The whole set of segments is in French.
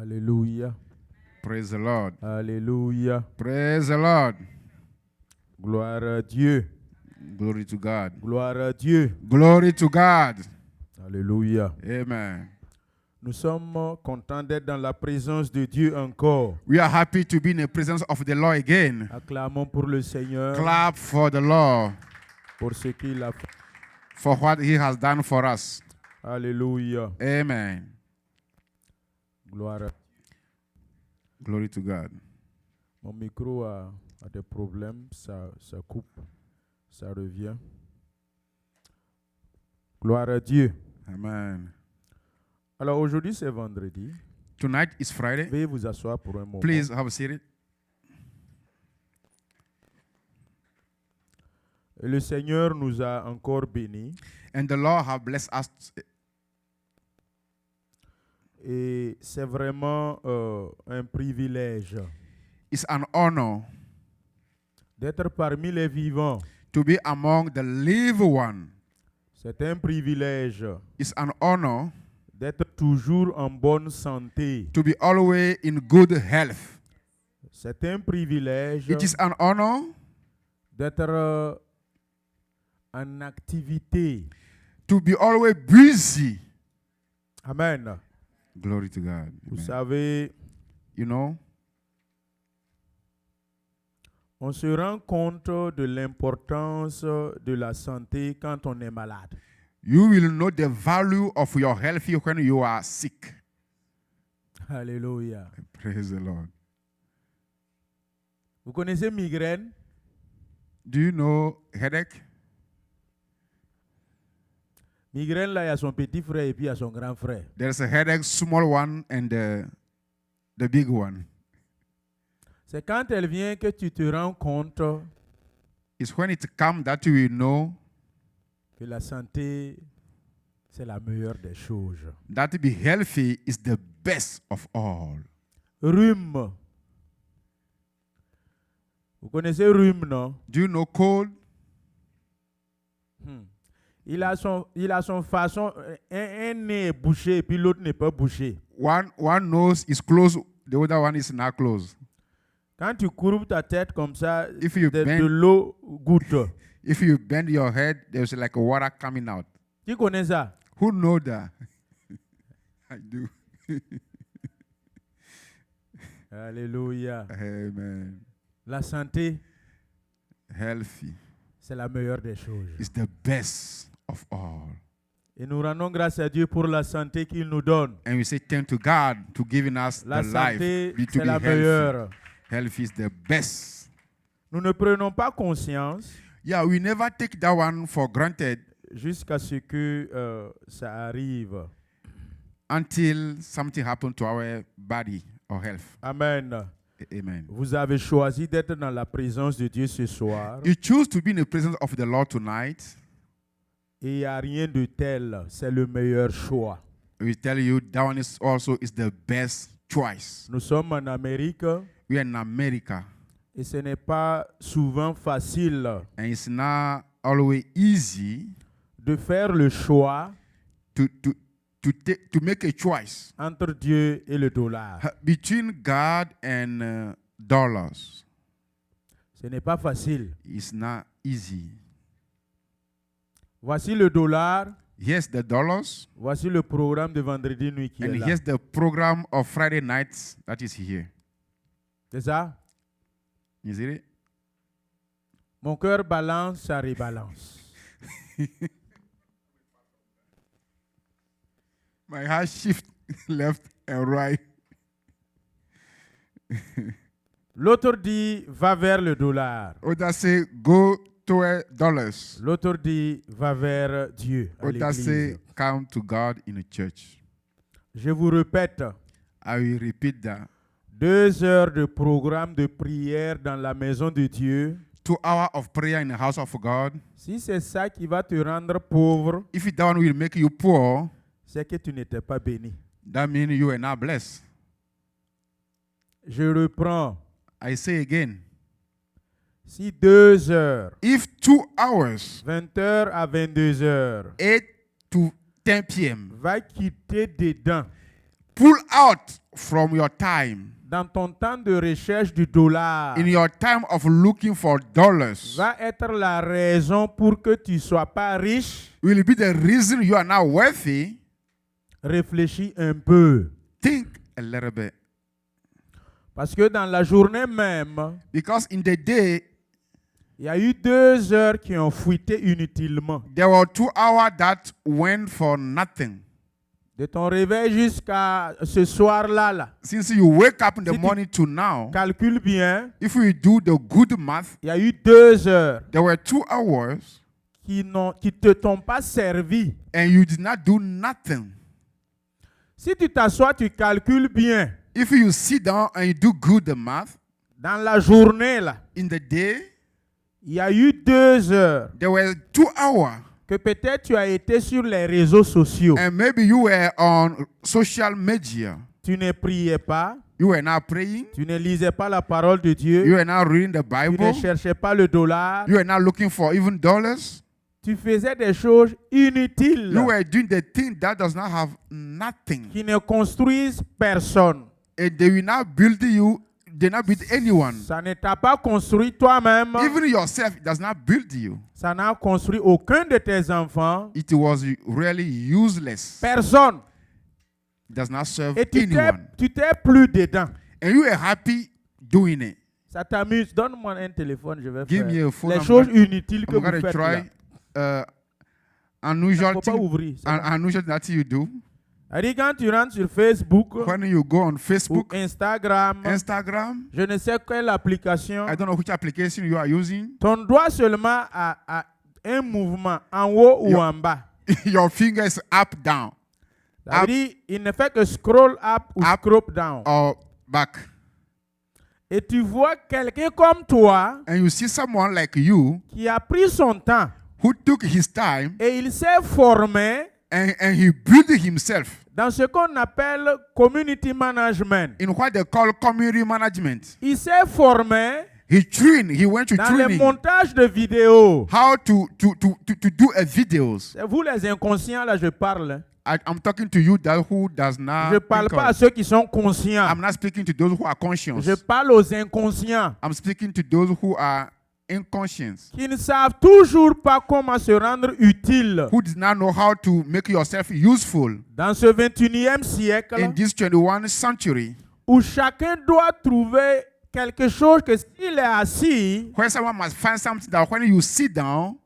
Alléluia. Praise the Lord. Alléluia. Praise the Lord. Gloire à Dieu. Glory to God. Gloire à Dieu. Glory to God. Alléluia. Amen. Nous sommes contents d'être dans la présence de Dieu encore. We are happy to be in the presence of the Lord again. Acclamons pour le Seigneur, Clap for the Lord pour ce qu'il a fait. for what He has done for us. Alléluia. Amen. Gloire à Dieu. Glory to God. Mon micro a des problèmes, ça coupe, ça revient. Gloire à Dieu. Amen. Alors aujourd'hui c'est vendredi. Tonight is Friday. Veuillez vous asseoir pour un moment. Please have a seat. Et le Seigneur nous a encore bénis. And the Lord have blessed us. Et c'est vraiment un privilège It's an honor d'être parmi les vivants. to be among the living one. C'est un privilège It's an honor d'être toujours en bonne santé. to be always in good health. C'est un privilège It is an honor d'être en activité. to be always busy. Amen. Glory to God. Vous Amen. savez, You know, on se rend compte de l'importance de la santé quand on est malade. you will know the value of your health when you are sick. Alléluia. Praise the Lord. Vous connaissez migraine? Do you know headache? Migraine, là, il y a son petit frère et puis il y a son grand frère. There's a headache, small one and the big one. C'est quand elle vient que tu te rends compte It's when it comes that you will know que la santé, c'est la meilleure des choses. that to be healthy is the best of all. Rhume. Vous connaissez rhume, non? Do you know cold? Il a son façon, un nez est bouché et puis l'autre n'est pas bouché. One nose is closed, the other one is not closed. Quand tu courbes ta tête comme ça, If you de bend- l'eau goutte. If you bend your head, there's like a water coming out. Tu connais ça? Who know that? I do. Alléluia. Amen. La santé, Healthy c'est la meilleure des choses. is the best of all. Et nous rendons grâce à Dieu pour la santé qu'il nous donne. And we say thank to God to giving us La the life santé, to c'est be la healthy. meilleure. Health is the best. Nous ne prenons pas conscience Yeah, we never take that one for granted jusqu'à ce que ça arrive. until something happens to our body or health. Amen. Amen. Vous avez choisi d'être dans la présence de Dieu ce soir. You choose to be in the presence of the Lord tonight. Et il n'y a rien de tel. C'est le meilleur choix. We tell you that one is also is the best choice. Nous sommes en Amérique We are in America, et ce n'est pas souvent facile and it's not always easy de faire le choix to make a choice entre Dieu et le dollar. between God and dollars. Ce n'est pas facile. It's not easy. Voici le dollar. Here's the dollars, Voici le programme de vendredi nuit qui est and là. here's the program of Friday nights that is here. C'est ça? You see it? Mon cœur balance, ça rebalance. My heart shift left and right. L'autre dit, va vers le dollar. Others say go toward dollars. L'autre dit, va vers Dieu, à Others say l'église. come to God in a church. Je vous répète, I will repeat that. 2 heures de programme de prière dans la maison de Dieu. 2 hours of prayer in the house of God. Si c'est ça qui va te rendre pauvre, If that one will make you poor, c'est que tu n'étais pas béni. that means you are not blessed. Je reprends. I say again, Si 2 heures, if 2 hours, 20h à 22h, 8 to 10 p.m., va quitter dedans pull out from your time, dans ton temps de recherche du dollar, in your time of looking for dollars, va être la raison pour que tu ne sois pas riche? will be the reason you are not wealthy? Réfléchis un peu. Think a little bit. Parce que dans la journée même, Because in the day, il y a eu 2 heures qui ont fuité inutilement. there were 2 hours that went for nothing. De ton réveil jusqu'à ce soir-là, là, Since you wake up in the Si tu- morning to now, calcule bien, if we do the good math, il y a eu 2 heures there were 2 hours qui te t'ont pas servi. and you did not do nothing. Si tu t'assois, tu calcules bien. If you sit down and you do good math, Dans la journée, là, in the day, il y a eu 2 heures there were 2 hours que peut-être tu as été sur les réseaux sociaux. and maybe you were on social media. Tu ne priais pas, You were not praying. tu ne lisais pas la parole de Dieu, You were not reading the tu ne Bible. cherchais pas le dollar, You were not looking for even dollars. tu faisais des choses inutiles You were doing the thing that does not have nothing. qui ne construisent personne. And they will not build you. They not build anyone. Ça ne t'a pas construit toi-même, Even yourself, it does not build you. ça n'a construit aucun de tes enfants, It was really useless. personne. It does not serve Et anyone. tu t'es plus dedans. And you were happy doing it. Ça t'amuse. Donne-moi un téléphone, je vais Give faire me a phone. les I'm choses gonna- inutiles que I'm vous going to faites là. try Il unusual ne faut pas thing. ouvrir. c'est bon. Unusual that you do. C'est-à-dire, quand tu rentres sur Facebook When you go on ou Facebook, Instagram, Instagram, je ne sais quelle application, I don't know which application you are using. ton doigt seulement a un mouvement en haut ou Yo- en bas. Your finger is up, down, C'est-à-dire, il ne fait que scroll up ou Up. scroll down. or back. Et tu vois quelqu'un comme toi And you see someone like you qui a pris son temps who took his time et il s'est formé and he built himself dans ce qu'on appelle community management. in what they call community management. Il s'est formé He trained, he went to dans le training montage de vidéos. how to do a videos. C'est vous les inconscients, là, je parle. I'm talking to you that who does not Je ne parle think pas à of- ceux qui sont conscients. I'm not speaking to those who are conscious. Je parle aux inconscients I'm speaking to those who are inconscious, qui ne savent toujours pas comment se rendre utiles. who did not know how to make yourself useful Dans ce 21e siècle, in this 21st century, où chacun doit trouver quelque chose que s'il est assis, where someone must find something that when you sit down,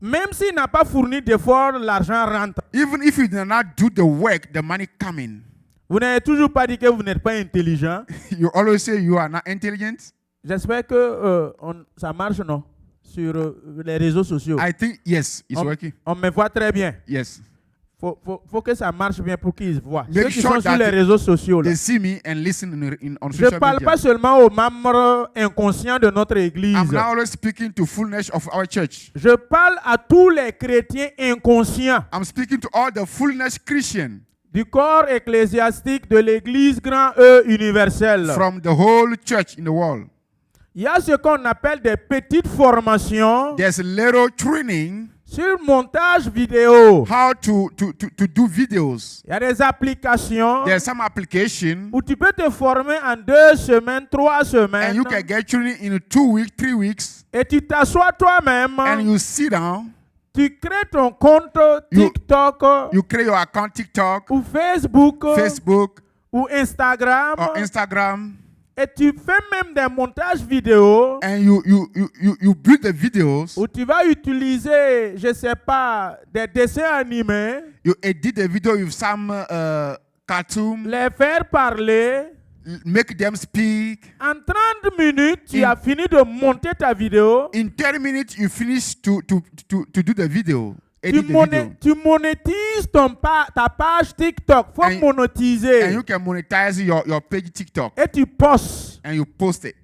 même s'il n'a pas fourni d'efforts, l'argent rentre. even if you do not do the work, the money coming. Vous n'avez toujours pas dit que vous n'êtes pas intelligent. You always say you are not intelligent. J'espère que ça marche, non? Sur les réseaux sociaux. I think yes, it's working. On me voit très bien. Yes, Faut que ça marche bien pour qu'ils voient. Make Ceux qui sure sont sur that les réseaux sociaux. Là. they see me and listen on Je ne social parle media. pas seulement aux membres inconscients de notre église. I'm not always speaking to fullness of our church. Je parle à tous les chrétiens inconscients I'm speaking to all the fullness Christian du corps ecclésiastique de l'église grand E universelle. from the whole church in the world. Il y a ce qu'on appelle des petites formations There's a little training sur montage vidéo. how to do videos. Il y a des applications There's some application où tu peux te former en 2 semaines, 3 semaines and you can get training in 2 weeks, 3 weeks, et tu t'assois toi-même, and you sit down, tu crées ton compte TikTok you create your account TikTok, ou Facebook Facebook, ou Instagram or Instagram, et tu fais même des montages vidéo and you build the videos, où tu vas utiliser, je sais pas, des dessins animés, you edit the video with some cartoon, les faire parler. make them speak. En 30 minutes, tu as fini de monter ta vidéo. In 10 minutes, you finish to do the video. Tu, Edit the video. tu monétises ta page TikTok. Faut And monétiser. you can monetize your page TikTok Et tu postes. and you post it.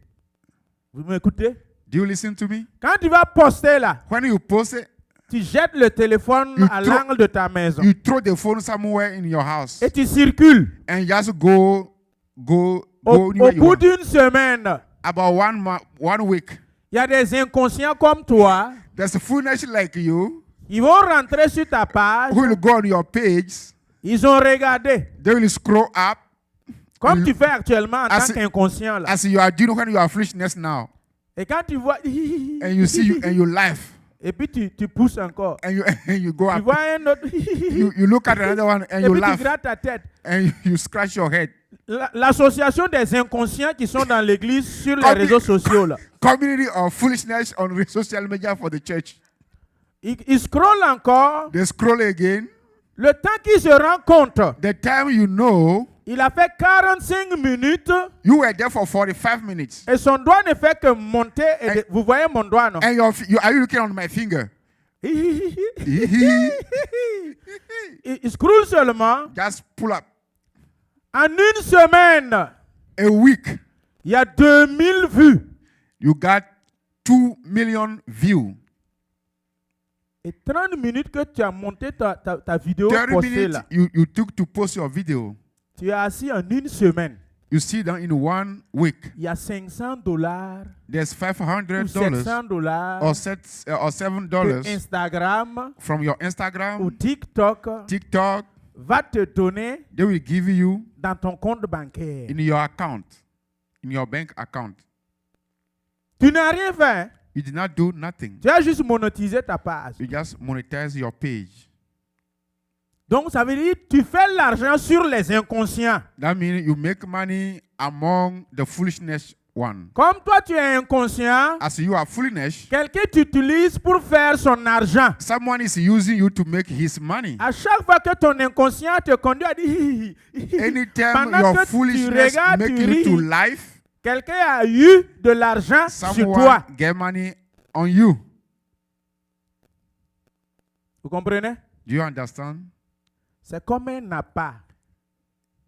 Vous m'écoutez? Do you listen to me? Quand tu vas poster là, When you post it, tu jettes le téléphone You à throw- l'angle de ta maison. you throw the phone somewhere in your house Et tu circules. and just go Au anywhere you bout want. d'une semaine, About 1 week, il y a des inconscients comme toi. there's a foolish like you Ils vont rentrer sur ta page. who will go on your page. Ils ont regardé. They will scroll up Comme tu fais actuellement en As- tant qu'inconscient. Là. As you are doing when you are foolishness now, Et quand tu vois... and you see you and you laugh, Et puis tu pousses encore. and you go Tu up, vois un autre... you look at another one and Et you puis tu laugh, grattes ta tête. and you scratch your head. L'association des inconscients qui sont dans l'église sur les Commu- réseaux sociaux. Là. Community of foolishness on social media for the church. Ils scrollent encore. They scroll again. Le temps qu'ils se rendent compte, The time you know, il a fait 45 minutes you were there for 45 minutes. et son doigt ne fait que monter. Vous voyez mon doigt, non? And are you looking on my finger? Il scrolle seulement. Just pull up. En une semaine, A week, il y a 2000 vues. you got 2 million views. Et 30 minutes que tu as monté ta vidéo 30 postée minutes là. you took to post your video. Tu es assis en une semaine. You see that in 1 week. Il y a $500 There's ou $500 $700 or $7 que Instagram from your ou Instagram, TikTok TikTok. va te donner They will give you dans ton compte bancaire. in your account, in your bank account. Tu n'as rien fait. Hein? You did not do nothing. Tu as juste monétisé ta page. You just monetize your page. Donc ça veut dire que tu fais l'argent sur les inconscients. That means you make money among the foolishness one. Comme toi tu es inconscient, As you are foolishness, quelqu'un t'utilise pour faire son argent. someone is using you to make his money. À chaque fois que ton inconscient te conduit à dire Anytime pendant your que tu foolishness regardes, make tu you to ris, life, quelqu'un a eu de l'argent sur someone toi. get money on you. Vous comprenez? Do you understand? C'est comme un appât.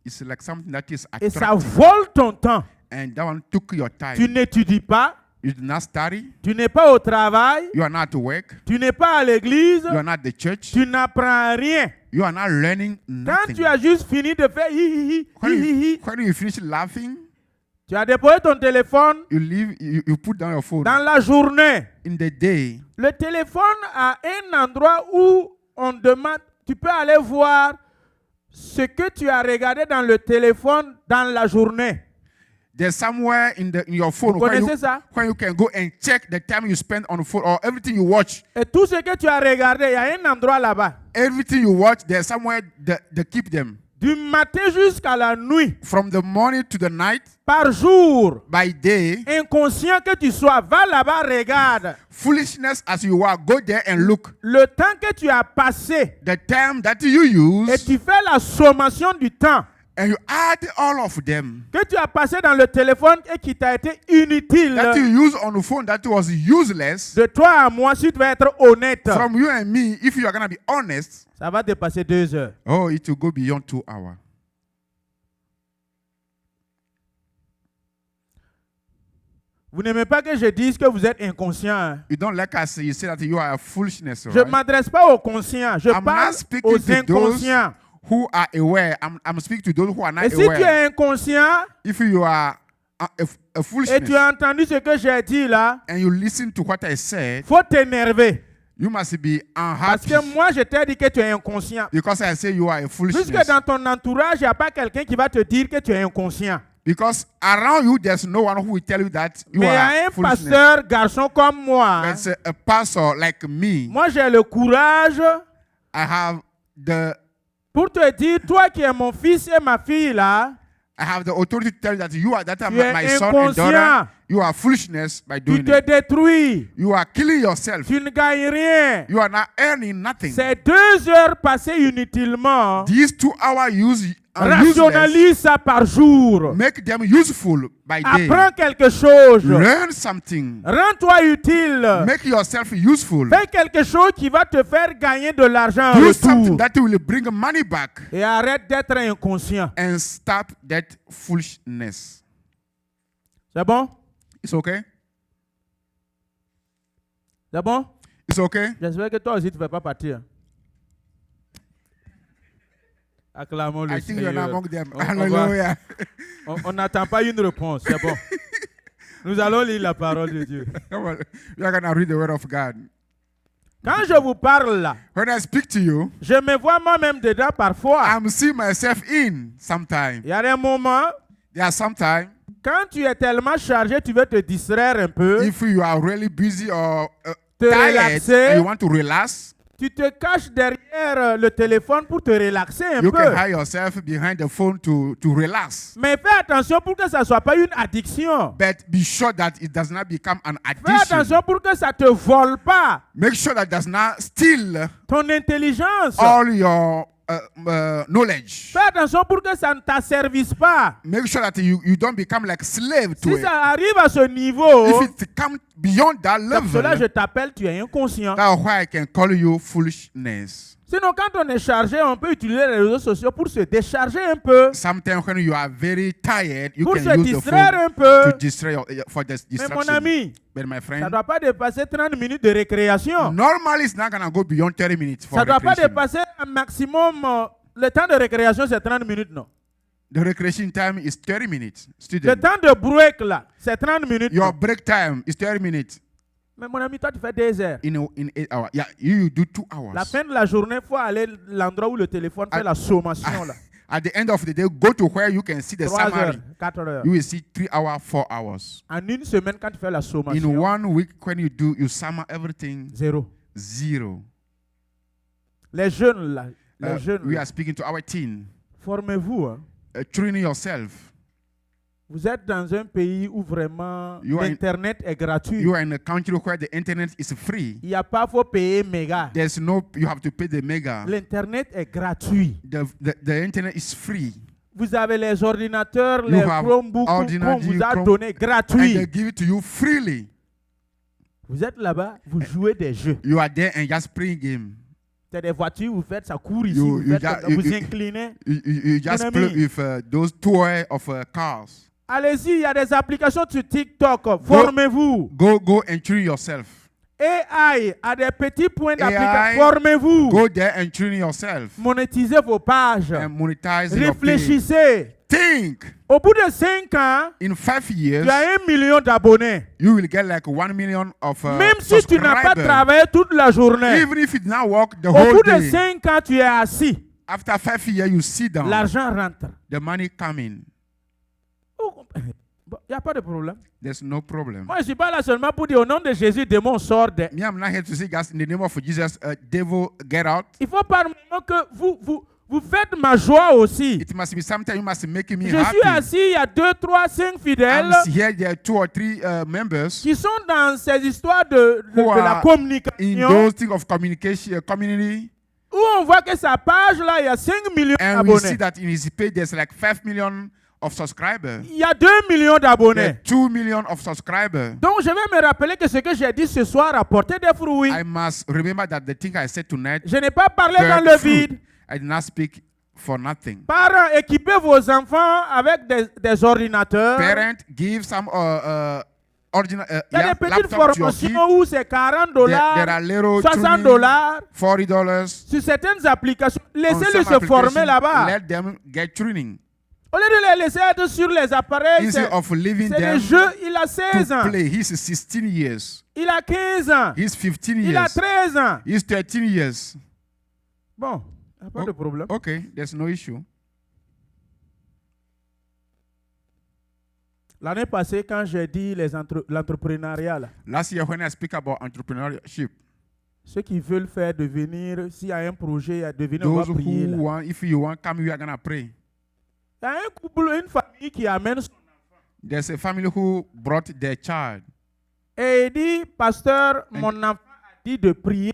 It's like something that is Et ça attractive. vole ton temps. And that one took your Tu time. n'étudies pas, You did not study. tu n'es pas au travail, You are not at work. tu n'es pas à l'église, You are not at the church. tu n'apprends rien. You are not learning Quand nothing. tu as juste fini de faire When you finish laughing, tu as déposé ton téléphone you leave. You put down your phone. dans la journée. In the day, Le téléphone a un endroit où on demande, tu peux aller voir ce que tu as regardé dans le téléphone dans la journée. there's somewhere in your phone Vous where connaissez ça? you can go and check the time you spend on the phone or everything you watch. Et tout ce que tu as regardé, il y a un endroit là-bas. Everything you watch, there's somewhere they keep them. Du matin jusqu'à la nuit, From the morning to the night, par jour, by day, inconscient que tu sois, va là-bas, regarde. foolishness as you are, go there and look. Le temps que tu as passé The time that you use, et tu fais la sommation du temps and you add all of them que tu as passé dans le téléphone et qui t'a été inutile. that you use on the phone that was useless. De toi à moi, si tu vas être honnête, From you and me, if you are going to be honest, ça va dépasser 2 heures. oh, it will go beyond 2 hours. Vous n'aimez pas que je dise que vous êtes inconscient. Hein? You don't like us, you say that you are a foolishness, Je ne right? m'adresse pas aux conscients, je I'm parle not speaking aux to those inconscients. who are aware. I'm speaking to those who are not Et si tu aware. es inconscient If you are a et foolishness tu as entendu ce que j'ai dit là, and you listen to what I said, faut t'énerver. you must be Parce unhappy que moi, je t'ai dit que tu es inconscient. because I say you are a Puisque foolishness. dans ton entourage, il n'y a pas quelqu'un qui va te dire que tu es inconscient. Because around you, there's no one who will tell you that you Mais il y are a un foolishness. pasteur garçon comme moi. But it's a pastor like me. Moi, j'ai le courage I have the pour te dire, toi qui es mon fils et ma fille là, authority to tell you that you are that Tu es my son and daughter. inconscient. You are foolishness by tu doing te it. détruis. You are killing yourself. Tu ne gagnes rien. You are not earning nothing. Ces 2 heures passées inutilement, These 2 hours useless. rationalise ça par jour. Make them useful by day. Apprends quelque chose. Learn something. Rends-toi utile. Make yourself useful. Fais quelque chose qui va te faire gagner de l'argent en Do something retour. that will bring money back Et arrête d'être inconscient. and stop that foolishness. C'est bon? It's okay? C'est bon? It's okay? J'espère que toi aussi tu ne vas pas partir. Acclamons le I think you're not Seigneur. among them. On- Hallelujah. On n'attend pas une réponse, c'est bon. Nous allons lire la parole de Dieu. Come on. We are going to read the word of God. Quand je vous parle là, When I speak to you, je me vois moi-même dedans parfois. I'm seeing myself in sometimes. Il y a des moments, There are sometimes, quand tu es tellement chargé, tu veux te distraire un peu, if you are really busy or te tired relaxer. and you want to relax, tu te caches derrière le téléphone pour te relaxer un you peu. can hide yourself behind the phone to relax. Mais fais attention pour que ça ne soit pas une addiction. But be sure that it does not become an Fais addiction. attention pour que ça ne te vole pas Make sure that it does not steal ton intelligence. all your knowledge. Fais attention pour que ça ne t'asservisse pas. Make sure that you don't become like slave to Si it. ça arrive à ce niveau, If it comes beyond that comme cela je level, t'appelle, tu es inconscient. that's why I can call you foolishness. Sinon, quand on est chargé, on peut utiliser les réseaux sociaux pour se décharger un peu, Sometimes when you are very tired, you pour can se use the distraire phone un peu. to distract for this Mais mon distraction. ami, But my ça ne friend, doit pas dépasser 30 minutes de récréation. normally it's not gonna go beyond 30 minutes for Ça ne doit pas recreation. dépasser un maximum. Le temps de récréation, c'est 30 minutes, non? The recreation time is 30 minutes. Le Student, temps de break, là, c'est 30 minutes. your non? break time is 30 minutes Mais mon ami, toi, tu fais 2 heures. in 8 hours. Yeah, you do 2 hours. La fin de la journée, il faut aller à l'endroit où le téléphone fait la sommation, là. At the end of the day, go to where you can see the 3 heures, summary. 4 heures. You will see 3 hours, 4 hours. En une semaine, quand tu fais la In sommation, 1 week, when you sum everything, 0. 0. Les jeunes, là, les jeunes, We là, are speaking to our teen. formez-vous. Hein. Training yourself. Vous êtes dans un pays où vraiment You are in- l'Internet est gratuit. You are in a country where the internet is free. Il n'y a pas faut payer méga. There's no, you have to pay the mega. L'Internet est gratuit. The internet is free. Vous avez les ordinateurs, You les have Chromebooks qu'on ordinary vous a Chrome- donnés And gratuits. they give it to you freely. Vous êtes là-bas, vous jouez des jeux. You are there and just playing game. C'est des voitures, vous faites, ça court ici, You- vous, you faites just- comme ça, you- vous you- inclinez. You just Mon play ami. with those toys of cars. Allez-y, il y a des applications sur TikTok. Formez-vous. Go and train yourself. AI a des petits points AI, d'application. Formez-vous. Go there and train yourself. Monétisez vos pages. And monetize your page. Réfléchissez. Think. Au bout de 5 ans, In 5 years, tu as 1 million d'abonnés. you will get like 1 million of Même si tu n'as pas subscribers. travaillé toute la journée. Even if it did not work the Au whole bout de day, 5 ans, tu es assis. after 5 years, you sit down. L'argent rentre. The money coming. Il n'y a pas de problème. There's no problem. Moi, je ne suis pas là seulement pour dire au nom de Jésus, démon sort. Me, I'm not here to say, guys, in the name of Jesus, devil, get out. Il faut par moment que vous faites ma joie aussi. It must be something you must make me Je happy. suis assis, il y a 2, 3, 5 fidèles I'm here, there are 2 or 3 members qui sont dans ces histoires de Who la are in communication those things of communication, community, où on voit que sa page là, il y a 5 millions and we see d'abonnés. that in his page there's like 5 million of subscribers. Il y a 2 millions There are d'abonnés. 2 million of subscribers. Donc je vais me rappeler que ce que j'ai dit ce soir a porté des fruits. I must remember that the thing I said tonight, Je n'ai pas parlé bear dans le fruit. vide. I did not speak for nothing. Parents, équipez vos enfants avec des ordinateurs. Parent, give some original Il y a des petites laptop to your kid. formations où c'est 40 There are $, little 60 training, $. $40. Sur certaines applications. On Laissez-les some se former application, là-bas. let them get training. Au lieu de les laisser être sur les appareils, Instead c'est of leaving le them jeu. Il a 16 ans. to play. He's 16 years. Il a 15 ans. He's 15 Il a years. 13 ans. He's 13 years. Bon, il n'y a pas de problème. Okay, there's no issue. L'année passée, quand j'ai dit l'entrepreneuriat, là, Last year when I speak about entrepreneurship, ceux qui veulent faire devenir, s'il y a un projet à devenir, on va those prier. who Là. want, if you want, come, we are gonna pray. Il y a un couple, une famille qui amène son... There's a family who brought their child. Et il dit, pasteur, mon enfant a dit de prier.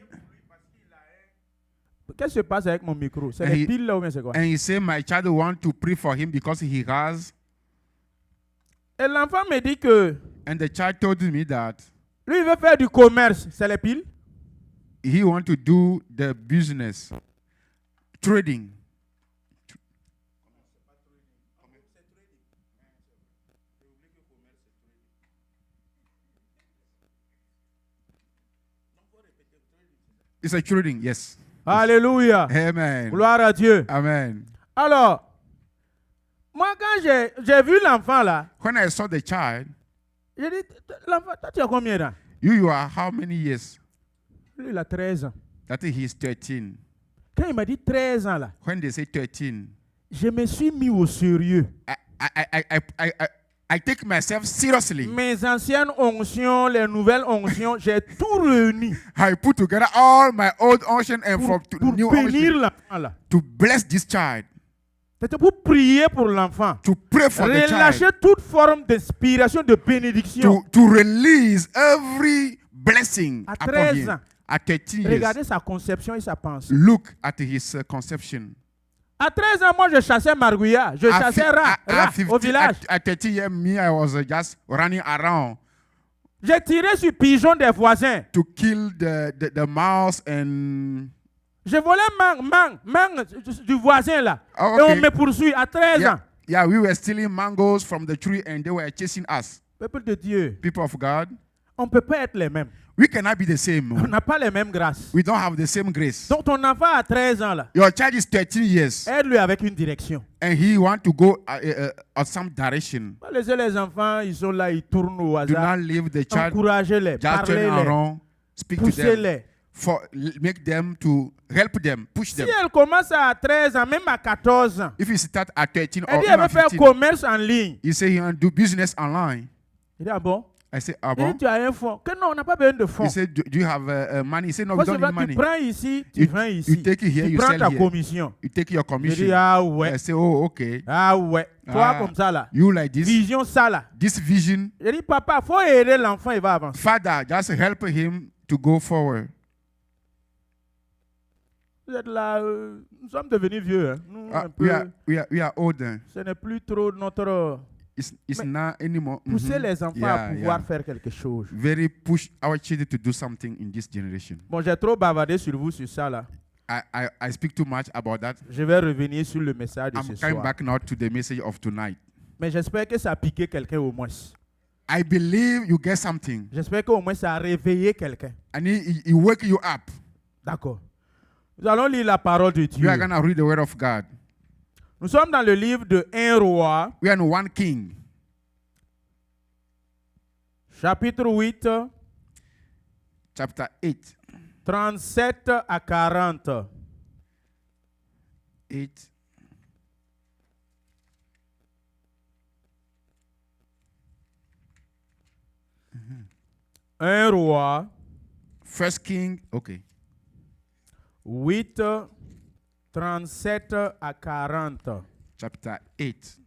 Qu'est-ce qui se passe avec mon micro? C'est And les he- piles là ou bien c'est quoi? And he said, my child want to pray for him because he has. Et l'enfant me dit que And the child told me that lui, il veut faire du commerce. C'est les piles? he want to do the business, trading. It's a trading, yes. Alléluia. Amen. Gloire à Dieu. Amen. Alors, moi, quand j'ai vu l'enfant là, When I saw the child, j'ai dit, l'enfant, toi, tu as combien d'ans? you are how many years? Lui, il a 13 ans. That he's 13. Quand il m'a dit 13 ans là, When they say 13, je me suis mis au sérieux. I take myself seriously. Mes anciennes onctions, les nouvelles onctions, j'ai tout réuni I put together all my old unction and from pour new bénir unction l'enfant là. to bless this child, C'était pour prier pour l'enfant. to pray for the Relâcher child, toute forme d'inspiration, de bénédiction. to release every blessing À upon 13 him. ans. At 13 years, Regardez sa conception et sa pensée. look at his conception. À 13 ans, moi, je chassais margouillat. Je At chassais rat au village. at 13 years, me, I was just running around J'ai tiré sur pigeons des voisins. to kill the mouse and Je volais mangue du voisin là. Oh, Et on okay. me poursuit à 13 ans. yeah, we were stealing mangoes from the tree and they were chasing us. Peuple de Dieu, People of God, on ne peut pas être les mêmes. we cannot be the same. On n'a pas les mêmes grâces. We don't have the same grace. Donc ton enfant à 13 ans là, Your child is 13 years aide-lui avec une direction. and he want to go on some direction. Pas laisser les enfants, ils sont là, ils tournent au Do hasard. not leave the child Encouragez-les, just turn parlez-les, around, speak to them, poussez-les. make them to help them, push Si them. elle commence à 13 ans, même à 14 ans, If you start at 13 elle or dit elle even veut faire 15, commerce en ligne. you say you want to do business online. Il dit ah bon? I say, ah Il bon? dit tu as un fonds. Que non, on n'a pas besoin de fonds. He said, do you have money? He said, no, we Parce don't que need tu money. prends ici, tu You- vends you ici. take it here, Tu you prends sell ta here. commission. You take your Je commission. dis ah ouais. I say, oh, okay. Ah ouais. Toi Ah. comme ça là. You like this? Vision ça là. This vision, Je dis papa, faut aider l'enfant, il va avancer. Father, just help him to go forward. Vous êtes là, nous sommes devenus vieux. Hein. Nous, un peu, We are older. ce n'est plus trop notre... It's Mais not anymore. Pousser Mhm. les enfants Yeah, à pouvoir yeah. faire quelque chose. Very push our children to do something in this generation. Bon, j'ai trop bavardé sur vous sur ça là. I speak too much about that. Je vais revenir sur le message de I'm ce coming soir. back now to the message of tonight. Mais j'espère que ça a piqué quelqu'un au moins. I believe you get something, J'espère qu'au moins ça a réveillé quelqu'un. and he wake you up. D'accord. Nous allons lire la parole de We Dieu. are gonna read the word of God. Nous sommes dans le livre de 1 Roi, We are in 1 King, chapitre 8, chapter 8. 37 à 40. 8. Un Roi, First King, okay. 8, 37 à 40. Chapter 8,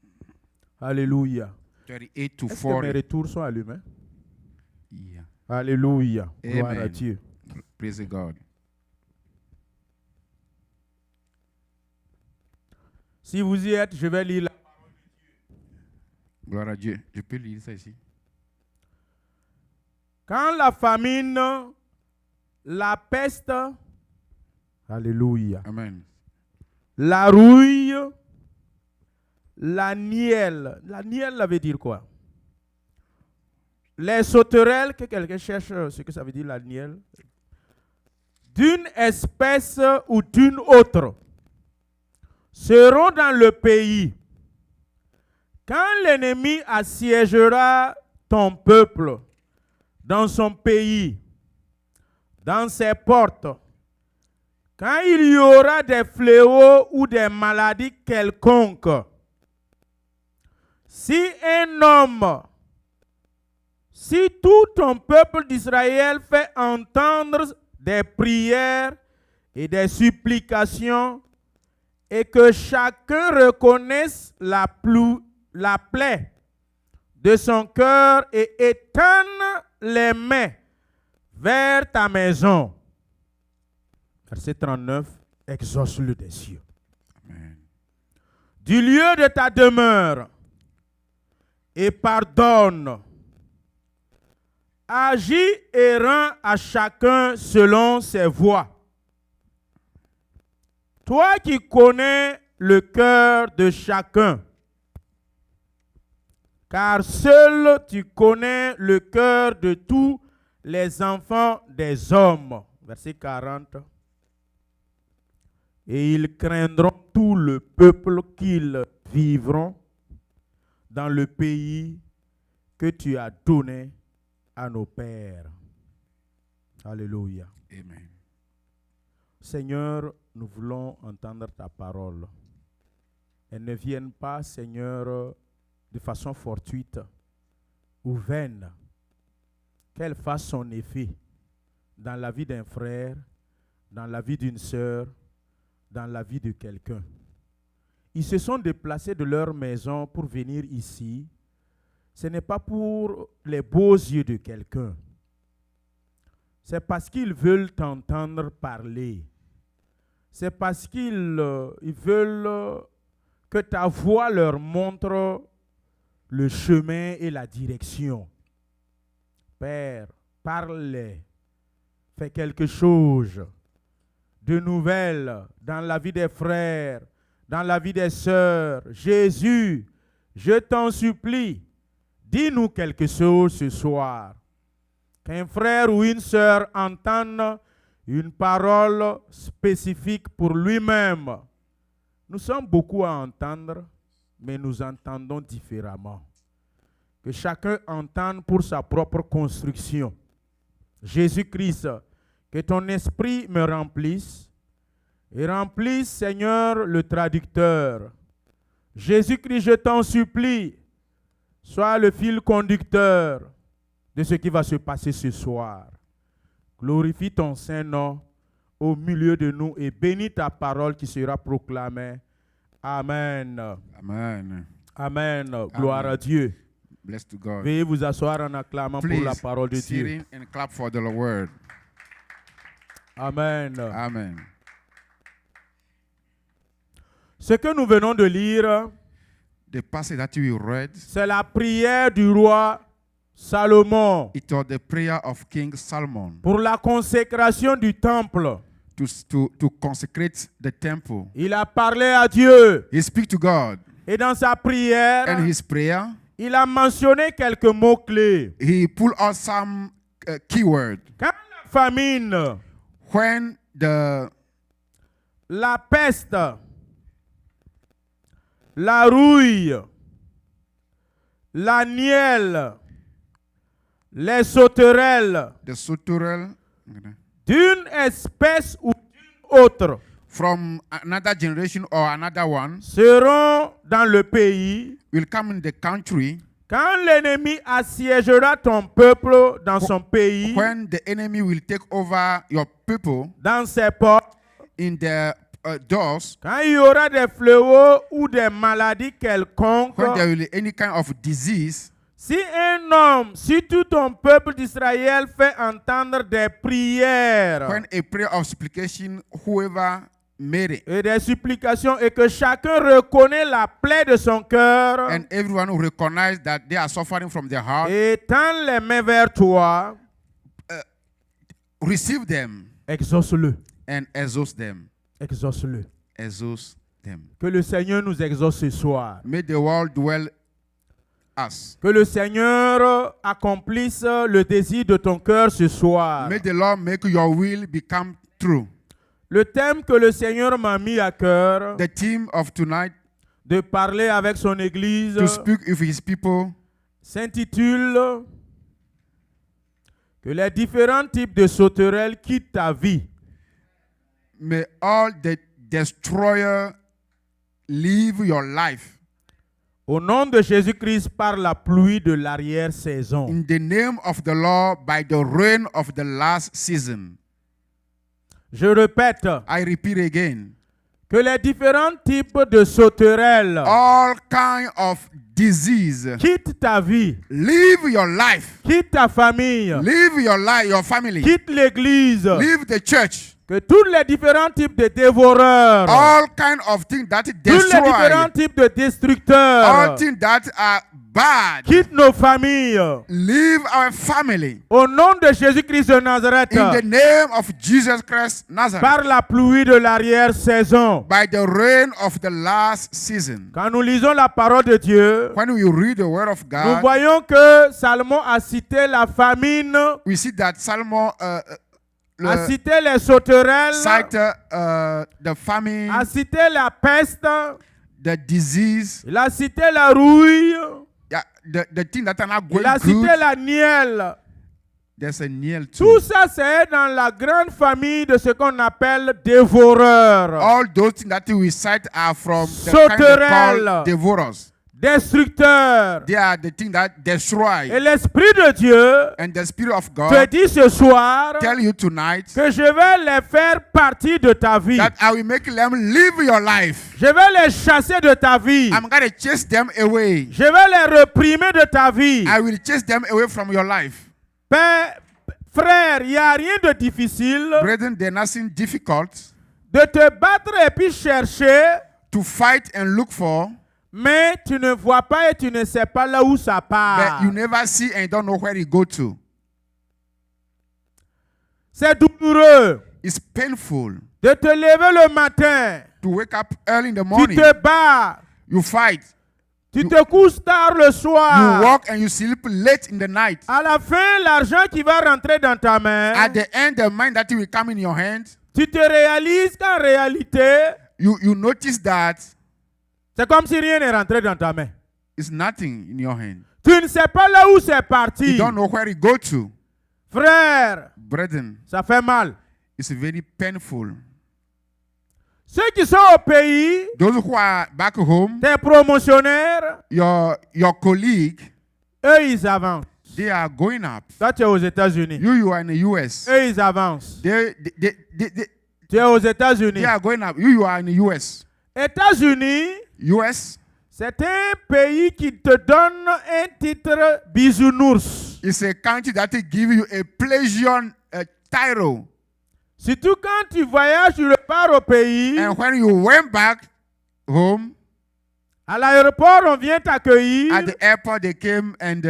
Alléluia. 38 to Est-ce que mes 40. retours sont allumés? Yeah. Alléluia. Gloire Amen. à Dieu. Praise God. Si vous y êtes, je vais lire la... Gloire à Dieu. Je peux lire ça ici. Quand la famine, la peste, alléluia, Amen. la rouille, la nielle ça veut dire quoi? Les sauterelles, que quelqu'un cherche ce que ça veut dire la nielle, d'une espèce ou d'une autre, seront dans le pays. Quand l'ennemi assiégera ton peuple, dans son pays, dans ses portes, quand il y aura des fléaux ou des maladies quelconques, si un homme, si tout ton peuple d'Israël fait entendre des prières et des supplications, et que chacun reconnaisse la plaie de son cœur et étende les mains vers ta maison. Verset 39, exauce-le des cieux. Amen. Du lieu de ta demeure et pardonne. Agis et rends à chacun selon ses voies. Toi qui connais le cœur de chacun, car seul tu connais le cœur de tous les enfants des hommes. Verset 40. Et ils craindront tout le peuple qu'ils vivront dans le pays que tu as donné à nos pères. Alléluia. Amen. Seigneur, nous voulons entendre ta parole. Elle ne vienne pas, Seigneur, de façon fortuite ou vaine. Qu'elle fasse son effet dans la vie d'un frère, dans la vie d'une sœur, dans la vie de quelqu'un. Ils se sont déplacés de leur maison pour venir ici. Ce n'est pas pour les beaux yeux de quelqu'un. C'est parce qu'ils veulent t'entendre parler. C'est parce qu'ils veulent que ta voix leur montre le chemin et la direction. Père, parle-les. Fais quelque chose de nouvelle dans la vie des frères, dans la vie des sœurs. Jésus, je t'en supplie, dis-nous quelque chose ce soir. Qu'un frère ou une sœur entende une parole spécifique pour lui-même. Nous sommes beaucoup à entendre, mais nous entendons différemment. Que chacun entende pour sa propre construction. Jésus-Christ, que ton esprit me remplisse et remplisse, Seigneur, le traducteur. Jésus-Christ, je t'en supplie, sois le fil conducteur de ce qui va se passer ce soir. Glorifie ton Saint-Nom au milieu de nous et bénis ta parole qui sera proclamée. Amen. Amen. Amen. Gloire à Dieu. Bless to God. Veuillez vous asseoir en acclamant pour la parole de sit Dieu. in and clap for the word. Amen. Amen. Ce que nous venons de lire, The passage that we read, c'est la prière du roi Salomon it was the prayer of King Solomon pour la consécration du temple. to consecrate the temple. Il a parlé à Dieu. He speak to God. Et dans sa prière, And his prayer, il a mentionné quelques mots-clés. he pulled out some keyword. Quand la famine, When la peste, la rouille, la nielle, les sauterelles the sauterelle d'une espèce ou d'une autre from another generation or another one seront dans le pays. will come in the country. Quand l'ennemi assiégera ton peuple dans son pays, When the enemy will take over your people dans ses portes, in the doors, quand il y aura des fléaux ou des maladies quelconques, when there will be any kind of disease, si un homme, si tout ton peuple d'Israël fait entendre des prières when a prayer of supplication, whoever made it, et des supplications et que chacun reconnaît la plaie de son cœur and everyone will recognize that they are suffering from their heart, et tend les mains vers toi, receive them exauce-le, and exhaust them. exauce-le. Exhaust them. Que le Seigneur nous exauce ce soir. May the world dwell us. Que le Seigneur accomplisse le désir de ton cœur ce soir. May the Lord make your will become true. Le thème que le Seigneur m'a mis à cœur The theme of tonight, de parler avec son Église, to speak with his people, s'intitule que les différents types de sauterelles quittent ta vie. may all the destroyer leave your life. Au nom de Jésus-Christ, par la pluie de l'arrière-saison. In the name of the Lord, by the rain of the last season. Je répète, I repeat again. que les différents types de sauterelles All kind of disease. quittent ta vie, Leave your life. quittent ta famille, Leave your life, your family. quittent l'église. Leave the church. Que tous les différents types de dévoreurs, All kind of things that tous les différents destroy. types de destructeurs All things that are bad. quittent nos familles. Leave our family. Au nom de Jésus-Christ de Nazareth, In the name of Jesus Christ Nazareth. par la pluie de l'arrière-saison. By the rain of the last season. Quand nous lisons la parole de Dieu, When we read the word of nous God, voyons que Salomon a cité la famine, we see that Solomon a cité les sauterelles, cited the famine, a cité la peste, the disease, il a cité la rouille, yeah, the thing that are not il going a cité good. la nielle. There's a nail Tout too. ça, c'est dans la grande famille de ce qu'on appelle dévoreurs, All those things that we cite are from the kind they Sauterelles. call devourers. destructeurs. They are the things that destroy. Et l'Esprit de Dieu And the Spirit of te God dit ce soir tell you tonight que je vais les faire partie de ta vie. that I will make them live your life. Je vais les chasser de ta vie. I'm going to chase them away. Je vais les réprimer de ta vie. I will chase them away from your life. Père, frère, il n'y a rien de difficile Brethren, there's nothing difficult de te battre et puis chercher, to fight and look for, mais tu ne vois pas et tu ne sais pas là où ça part. but you never see and don't know where it go to. C'est douloureux It's painful de te lever le matin. to wake up early in the Tu morning. te bats. You fight. Tu te couches tard le You soir. walk and you sleep late in the night. À la fin, l'argent qui va rentrer dans ta main, At the end, the money that will come in your hand, tu te réalises qu'en réalité, you notice that c'est comme si rien n'est rentré dans ta main. it's nothing in your hand. Tu ne sais pas là où c'est parti. You don't know where it go to. Frère, Brethren, ça fait mal. it's very painful. Ceux qui sont au pays, Those who are back home, tes promotionnaires, your colleague, eux, ils avancent. they are going up. Toi, tu es aux États-Unis. You are in the US. Eux, ils avancent. They Tu es aux États-Unis. are going up. You are in the US. États-Unis, US c'est un pays qui te donne un titre bisounours. is a country that will give you a pleasure title. Surtout quand tu voyages, tu repars au pays. And when you went back home, À l'aéroport, on vient t'accueillir. at the airport, they came and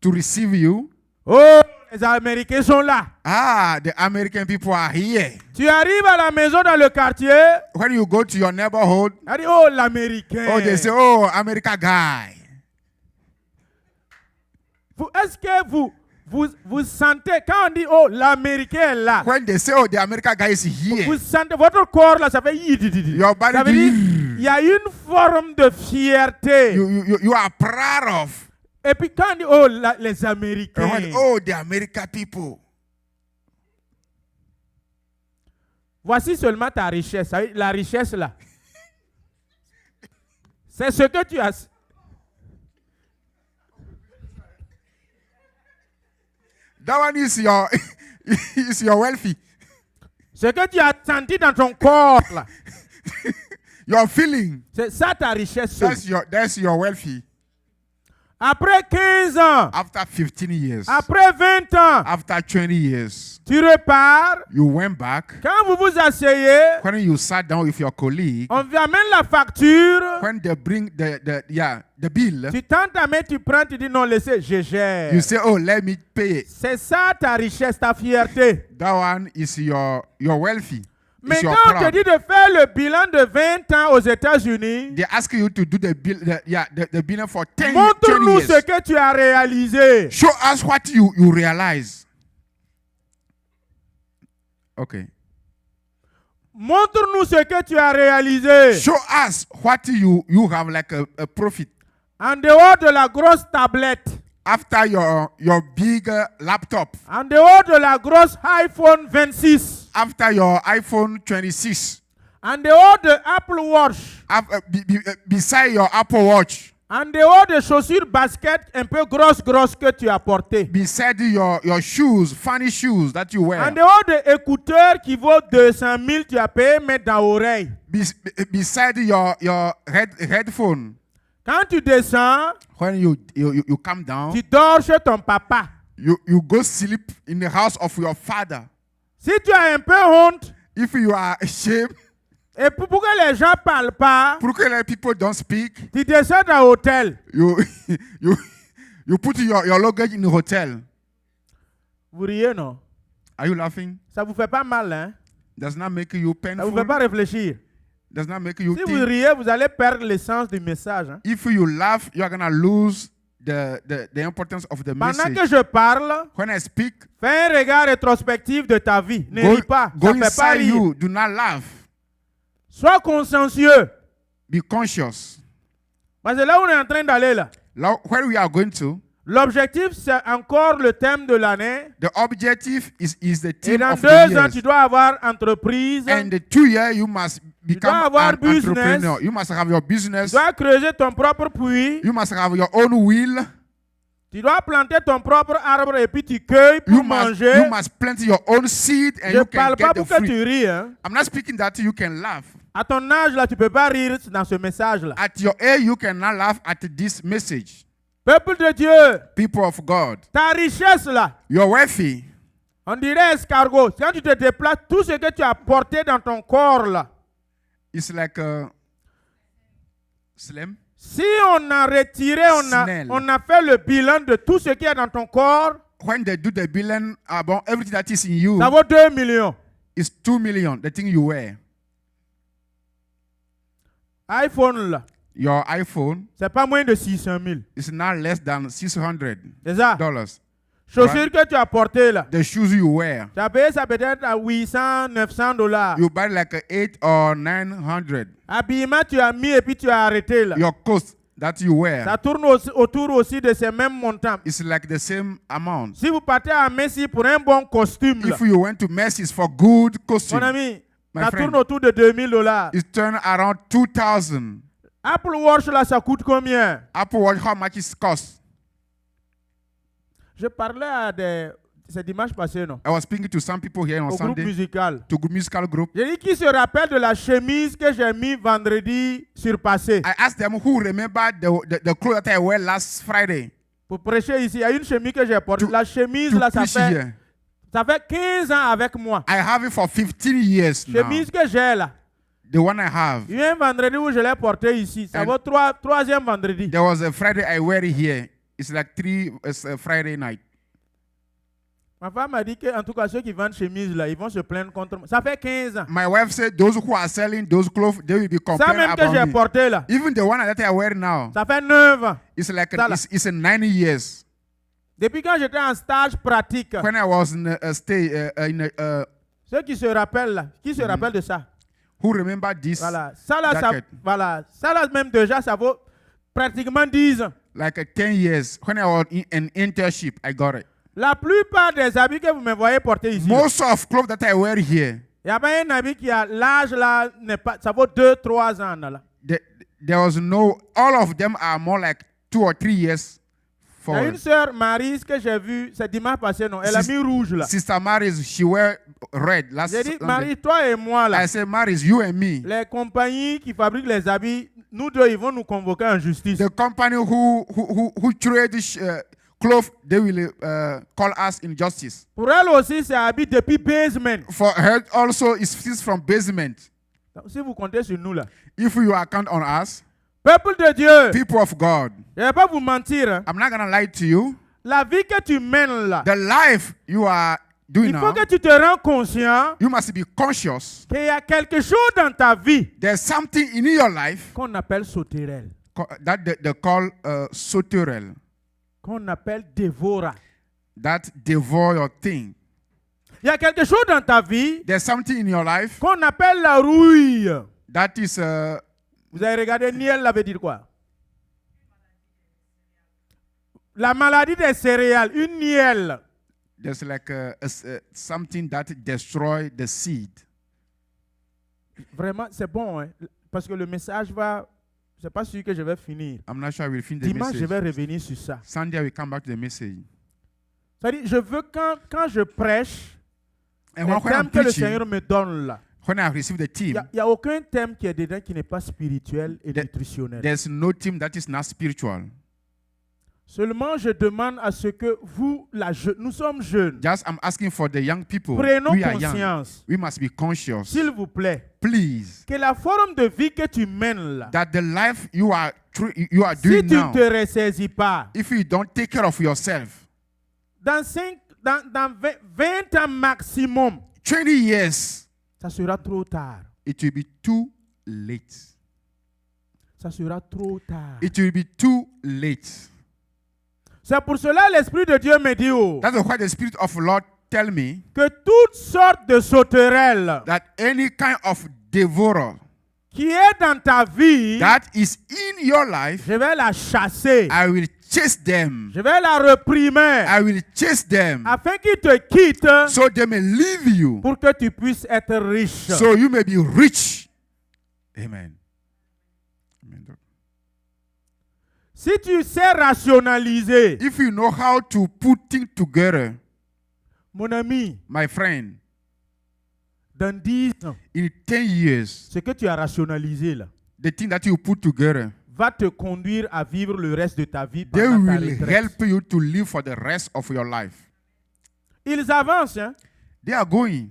to receive you. Oh, les Américains sont là. Ah, the American people are here. Tu arrives à la maison dans le quartier. When you go to your neighborhood, On dit, oh, l'Américain. oh, they say, oh, America guy. Est-ce que vous sentez, quand on dit, oh, l'Américain est là, When they say, oh, the America guy is here, vous sentez, votre corps là, ça fait your body ça veut dire, il y a une forme de fierté. you are proud of. Et puis quand on dit, oh, les And Américains, when, oh, the America people. voici seulement ta richesse. Ça veut dire, la richesse là, c'est ce que tu as. That one is your is your wealthy. Ce que tu as senti dans ton corps là, Your feeling. c'est ça ta richesse. That's your wealthy. Après 15 ans, After 15 years, après 20 ans, after 20 years, tu repars. you went back. Quand vous vous asseyez, When you sat down with your colleague, on vous amène la facture. when they bring the bill, Tu tends ta main, tu prends, tu dis non, laissez, je gère. you say, oh, let me pay it. C'est ça ta richesse, ta fierté. That one is your wealthy. Mais It's your quand on te proud. dit de faire le bilan de 20 ans aux États-Unis, They ask you to do the bill, the bill for 20 montre-nous years. ce que tu as réalisé. Show us what you realize. Okay. Montre-nous ce que tu as réalisé. Show us what you have like a profit En dehors de la grosse tablette, after your big laptop, en dehors de la grosse iPhone 26, after your iPhone 26, en dehors de Apple Watch, beside your Apple Watch, en dehors de chaussures basket un peu grosses que tu as portées, beside your shoes, funny shoes that you en wear, dehors de écouteurs qui vaut 200 000, tu as payé mettre dans l'oreille. beside your headphone. Quand tu descends, When you come down, tu dors chez ton papa. you go sleep in the house of your father. Si tu as un peu honte, If you are ashamed, et pour que les gens ne parlent pas, pour que les people don't speak, tu descends dans l'hôtel. you put your luggage in the hotel. Vous riez, non? Are you laughing? Ça ne vous fait pas mal, hein? Does not make you Ça ne painful. vous fait pas réfléchir. Does not make you Si vous think. riez, vous allez perdre l'essence du message. Hein? If you laugh, you are gonna lose the importance of the Pendant message. que je parle, When I speak, fais un regard rétrospectif de ta vie. Ne go, ris pas. go Ça ne fait pas inside rire. you. Do not laugh. Sois consciencieux. Be conscious. Parce que là où on est en train d'aller, là, Where we are going to, L'objectif, c'est encore le thème de l'année. The objective is the Et theme dans of 2 the ans, year. tu dois avoir entreprise. And the 2 years, you must become avoir an business. entrepreneur. You must have your Tu business. dois creuser ton propre puits. You must have your own will. Tu dois planter ton propre arbre et puis tu cueilles pour You manger. must plant your own seed and Je you ne can parle pas get the pour que fruit. tu ris. Hein. I'm not speaking that you can laugh. À ton âge, là, tu ne peux pas rire dans ce message-là. At your age, you cannot laugh at this message. Peuple de Dieu, People of God, ta richesse, là, you're wealthy. on dirait escargot. Quand tu te déplaces, tout ce que tu as porté dans ton corps, là, It's like slim. si on a retiré, Snell. on a fait le bilan de tout ce qui est dans ton corps, When they do the billing about everything that is in you, ça vaut 2 millions. it's 2 million, the thing you wear. iPhone, là, Your iPhone c'est pas moins de 600 000. is not less than $600. C'est ça. Chaussures Right. que tu as portées, là. The shoes you wear, Tu as payé ça peut-être à 800, 900 $. you buy like 800 or 900. Habillement, tu as mis et puis tu as arrêté, là. Your coat that you wear Ça tourne autour aussi de ces mêmes montants. is like the same amount. Si vous partez à Messi pour un bon costume, là, If you went to Macy's for good mon costume, ami, my ça friend, tourne autour de 2000 $. it turn around 2,000. Apple Watch, là, ça coûte combien? Apple Watch, how much it cost? Je parlais à des... C'est dimanche passé, non? I was speaking to some people here on Au groupe Sunday, musical. to musical group. J'ai dit qui se rappelle de la chemise que j'ai mis vendredi surpassée I asked them who remember the clothes that I wear last Friday pour prêcher ici. Il y a une chemise que j'ai portée. To- La chemise, to là, preach here. ça fait 15 ans avec moi. I have it for 15 years now. Chemise que j'ai là. The one I have. Il y a un vendredi où je l'ai portée ici. Ça And- vaut troisième vendredi. There was a Friday I wear it here. It's like it's a Friday night. Ma femme m'a dit que, en tout cas, ceux qui vendent chemise là, ils vont se plaindre contre moi. Ça fait 15 ans. My wife said those who are selling those clothes, they will be Ça complaining même que about j'ai me. porté là. Even the one that I wear now, Ça fait 9 ans. it's like Ça là. it's 9 years. Depuis quand j'étais en stage pratique, When I was in a stay ceux qui se rappellent là, qui se rappellent de ça? who remember this? Voilà. Ça là, ça, Jacket. voilà. Ça là même déjà, ça vaut pratiquement 10 ans. Like 10 years. When I was in an internship, I got it. La plupart des habits que vous me voyez porter ici, Most of clothes that I wear here, il y a pas un habit qui a l'âge là, n'est pas, ça vaut 2-3 ans là. there was no, all of them are more like 2 or 3 years Il y a une forward. sœur Maryse que j'ai vue, c'est dimanche passé, non? Elle a Sis- mis rouge là. Sister Maris, she wear red last J'ai dit, Sunday. Marie, toi et moi là, I said, Maris, you and me, les compagnies qui fabriquent les habits, nous deux, ils vont nous convoquer en justice. the company who trade clothes, they will call us in justice. Pour elle aussi, c'est habit depuis basement. For her also, it's from basement. Donc, si vous comptez sur nous là. If you account on us, Peuple de Dieu, people of God, je ne vais pas vous mentir. Hein. I'm not gonna lie to you. La vie que tu mènes là, The life you are doing il faut now, que tu te rends conscient you must be conscious. qu'il y a quelque chose dans ta vie There's something in your life qu'on appelle sauterelle, that they call soterel, qu'on appelle dévora. that devour your thing. Il y a quelque chose dans ta vie There's something in your life qu'on appelle la rouille. that is Vous avez regardé Niel, ça veut dire quoi? La maladie des céréales, une nielle. there's like something that destroy the seed. Vraiment, c'est bon, hein? Parce que le message va... C'est pas sûr que je vais finir. I'm not sure I will finish the Dimanche, je message. vais revenir sur ça. Sunday we come back to the message. C'est-à-dire, je veux quand je prêche, And les when thèmes I'm que le preaching, Seigneur me donne là, when I receive the il team, n'y a aucun thème qui est dedans qui n'est pas spirituel et The- nutritionnel. there's no team that is not spiritual. Seulement, je demande à ce que vous, nous sommes jeunes, Just I'm asking for the young people. prenons We are young. conscience, We must be conscious. s'il vous plaît, Please, que la forme de vie que tu mènes là, that the life you are si doing tu ne now, te ressaisis pas, if you don't take care of yourself, dans 20 ans maximum, 20 years, ça sera trop tard. it will be too late. Ça sera trop tard. It will be too late. C'est pour cela l'Esprit de Dieu me dit That's why the Spirit of the Lord tell me que toutes sortes de sauterelles that any kind of devourer qui est dans ta vie, that is in your life, je vais la chasser. I will chase them. Je vais la réprimer I will chase them afin qu'ils te quittent so they may leave you, pour que tu puisses être riche. so you may be rich. Amen. Amen. Si tu sais rationaliser, If you know how to put things together, mon ami, my friend, dans 10 ans, in 10 years, ce que tu as rationalisé là the thing that you put together, va te conduire à vivre le reste de ta vie they pendant ta will retraite. help you to live for the rest of your life. Ils avancent, hein? They are going.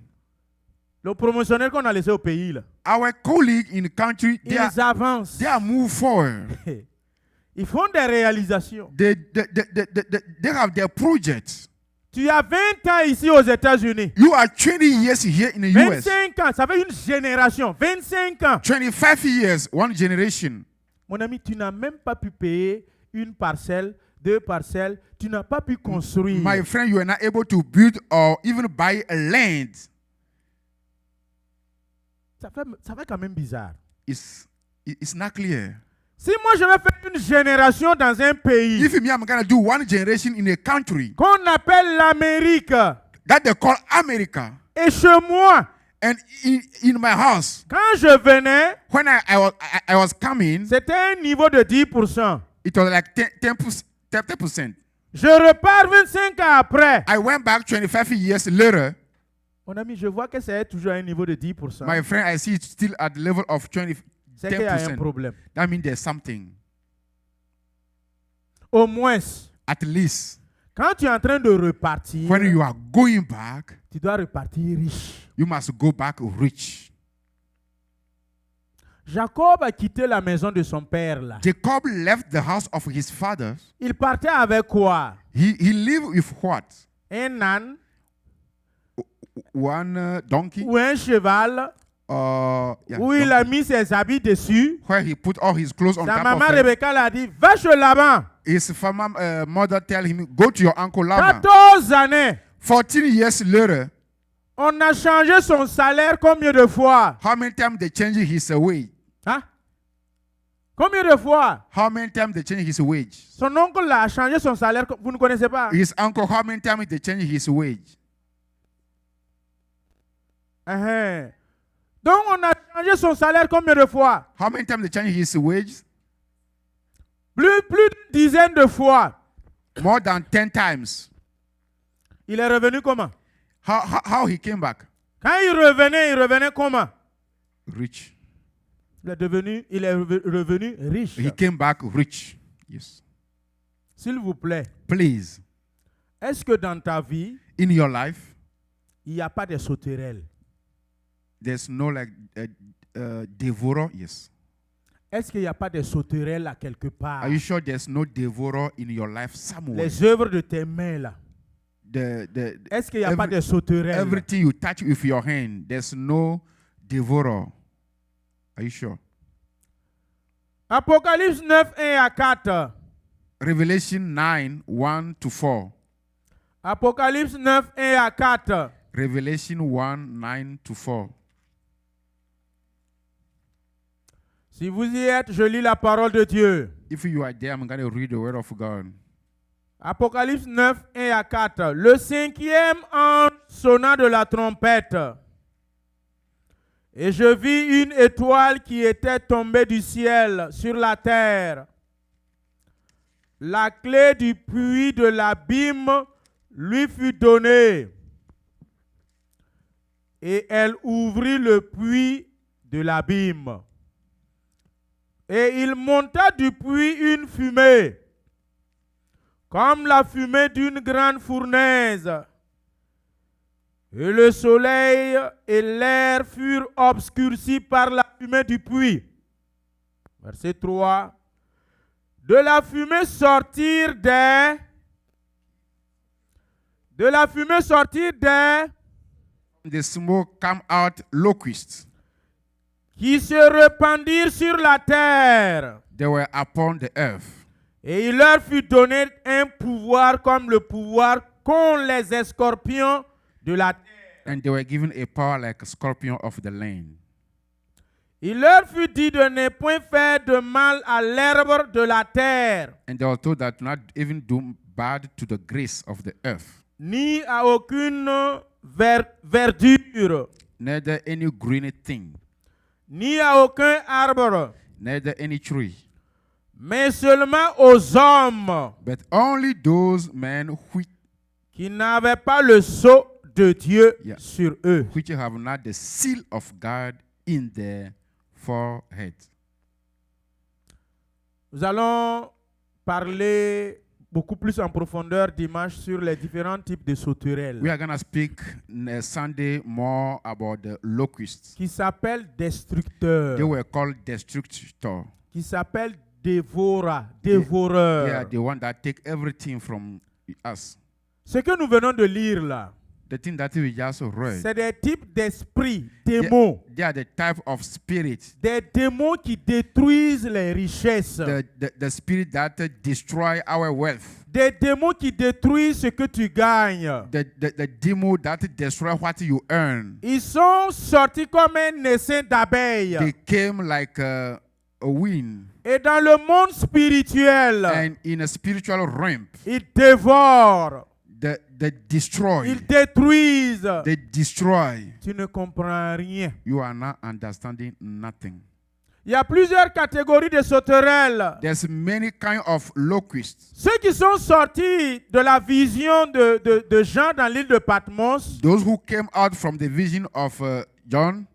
Le promotionnel qu'on a laissé au pays là, Our colleague in the country, ils avancent. they are move forward. Ils font des réalisations. They have their projects. Tu as 20 ans ici aux États-Unis. You are 20 years here in the US. 25 ans, ça fait une génération. 25 ans. 25 years, one generation. Mon ami, tu n'as même pas pu payer une parcelle, 2 parcelles. Tu n'as pas pu construire. My friend, you are not able to build or even buy a land. Ça fait quand même bizarre. It's not clear. Si moi je vais faire une génération dans un pays If me, I'm going to do one generation in a country qu'on appelle l'Amérique, that they call America, et chez moi, and in my house, quand je venais, when I was coming, c'était un niveau de 10%. it was like 10%. Je repars 25 ans après. I went back 25 years later. Mon ami, je vois que c'est toujours à un niveau de 10%. My friend, I see it still at the level of 20, C'est qu'il y a un 10%. problème. That means there's something. Au moins, At least, quand tu es en train de repartir, when you are going back, tu dois repartir riche. you must go back rich. Jacob a quitté la maison de son père là. Jacob left the house of his fathers. Il partait avec quoi? He lived with what? Un âne One donkey. ou un cheval Yeah, où il a mis ses habits dessus. where he put all his clothes on Sa top maman of it. Rebecca l'a dit, va chez Laban. His mother tell him, go to your uncle Laban. 14 années. 14 years later, On a changé son salaire combien de fois? how many times they changed his wage? Hein? Combien de fois? How many times they changed his wage? Son oncle a changé son salaire, vous ne connaissez pas? His uncle, how many times they changed his wage? Donc on a changé son salaire combien de fois? How many times they changed his wage? Plus d'une dizaine de fois. More than 10 times. Il est revenu comment? How he came back? Quand il revenait comment? Rich. Il est revenu riche. He came back rich. Yes. S'il vous plaît, Please, est-ce que dans ta vie, in your life, il n'y a pas de sauterelles? there's no like devourer? Yes. Est-ce qu'il n'y a pas de sauterelles à quelque part? Are you sure there's no devourer in your life somewhere? Les œuvres de tes mains là. Est-ce qu'il n'y a pas de sauterelles? Everything you touch with your hand, there's no devourer. Are you sure? Apocalypse 9, 1 à 4. Revelation 9, 1 to 4. Apocalypse 9, 1 à 4. Revelation 1, 9 to 4. Si vous y êtes, je lis la parole de Dieu. If you are there, I'm going to read the word of God. Apocalypse 9, 1 à 4. Le 5e ange sonna de la trompette. Et je vis une étoile qui était tombée du ciel sur la terre. La clé du puits de l'abîme lui fut donnée. Et elle ouvrit le puits de l'abîme. Et il monta du puits une fumée, comme la fumée d'une grande fournaise. Et le soleil et l'air furent obscurcis par la fumée du puits. Verset 3. De la fumée sortir des... The smoke come out locusts. Qui se répandirent sur la terre. They were upon the earth. Et il leur fut donné un pouvoir comme le pouvoir qu'ont les escorpions de la terre. And they were given a power like a scorpion of the land. Il leur fut dit de ne point faire de mal à l'herbe de la terre, And they were told that not even do bad to the grace of the earth, ni à aucune verdure, neither any green thing, ni à aucun arbre, neither any tree, mais seulement aux hommes but only those men qui n'avaient pas le sceau de Dieu Yeah. sur eux. which have not the seal of God in their forehead. Nous allons parler beaucoup plus en profondeur dimanche sur les différents types de sauterelles We are going to speak Sunday more about the locusts. qui s'appellent They destructeurs, were called destructor. qui s'appellent dévoreurs. They are the one that take everything from us. Ce que nous venons de lire là, The thing that we just read, c'est des types d'esprits, démons. they are the type of spirit, Des démons qui détruisent les richesses. the spirit that destroy our wealth, Des démons qui détruisent ce que tu gagnes. the demon that destroy what you earn. Ils sont sortis comme un essaim d'abeilles. They came like a wind, Et dans le monde spirituel, and in a spiritual realm, ils dévorent, they destroy. ils détruisent. They destroy. Tu ne comprends rien. You are not understanding nothing. Il y a plusieurs catégories de sauterelles. There's many kind of locusts. Ceux qui sont sortis de la vision de Jean dans l'île de Patmos, Those who came out from the vision of John,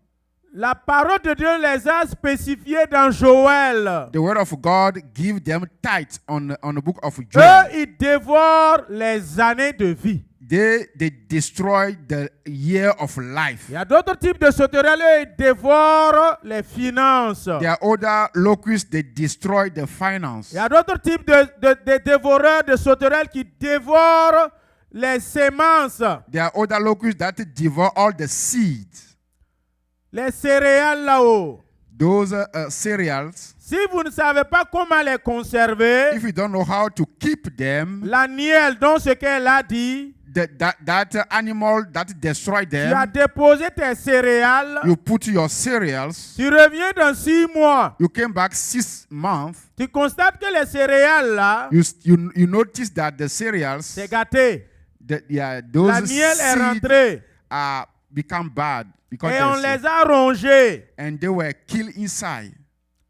la parole de Dieu les a spécifiés dans Joël. the word of God give them tithe on the book of Eux, Joel. ils dévorent les années de vie. They destroy the year of life. Il y a d'autres types de sauterelles, eux, ils dévorent les finances. There are other locusts, they destroy the finance. Il y a d'autres types de dévoreurs de sauterelles qui dévorent les semences, There are other locusts that devour all the seeds. les céréales là-haut. Those cereals, Si vous ne savez pas comment les conserver, if you don't know how to keep them, la nielle, dont ce qu'elle a dit, that animal that destroy tu as them, déposé tes céréales, you put your cereals, tu reviens dans 6 mois, you came back 6 months, tu constates que les céréales là, you notice that the cereals, c'est gâté. La those miel est seeds rentrée become bad because et on there's- les a rongés. and they were killed inside.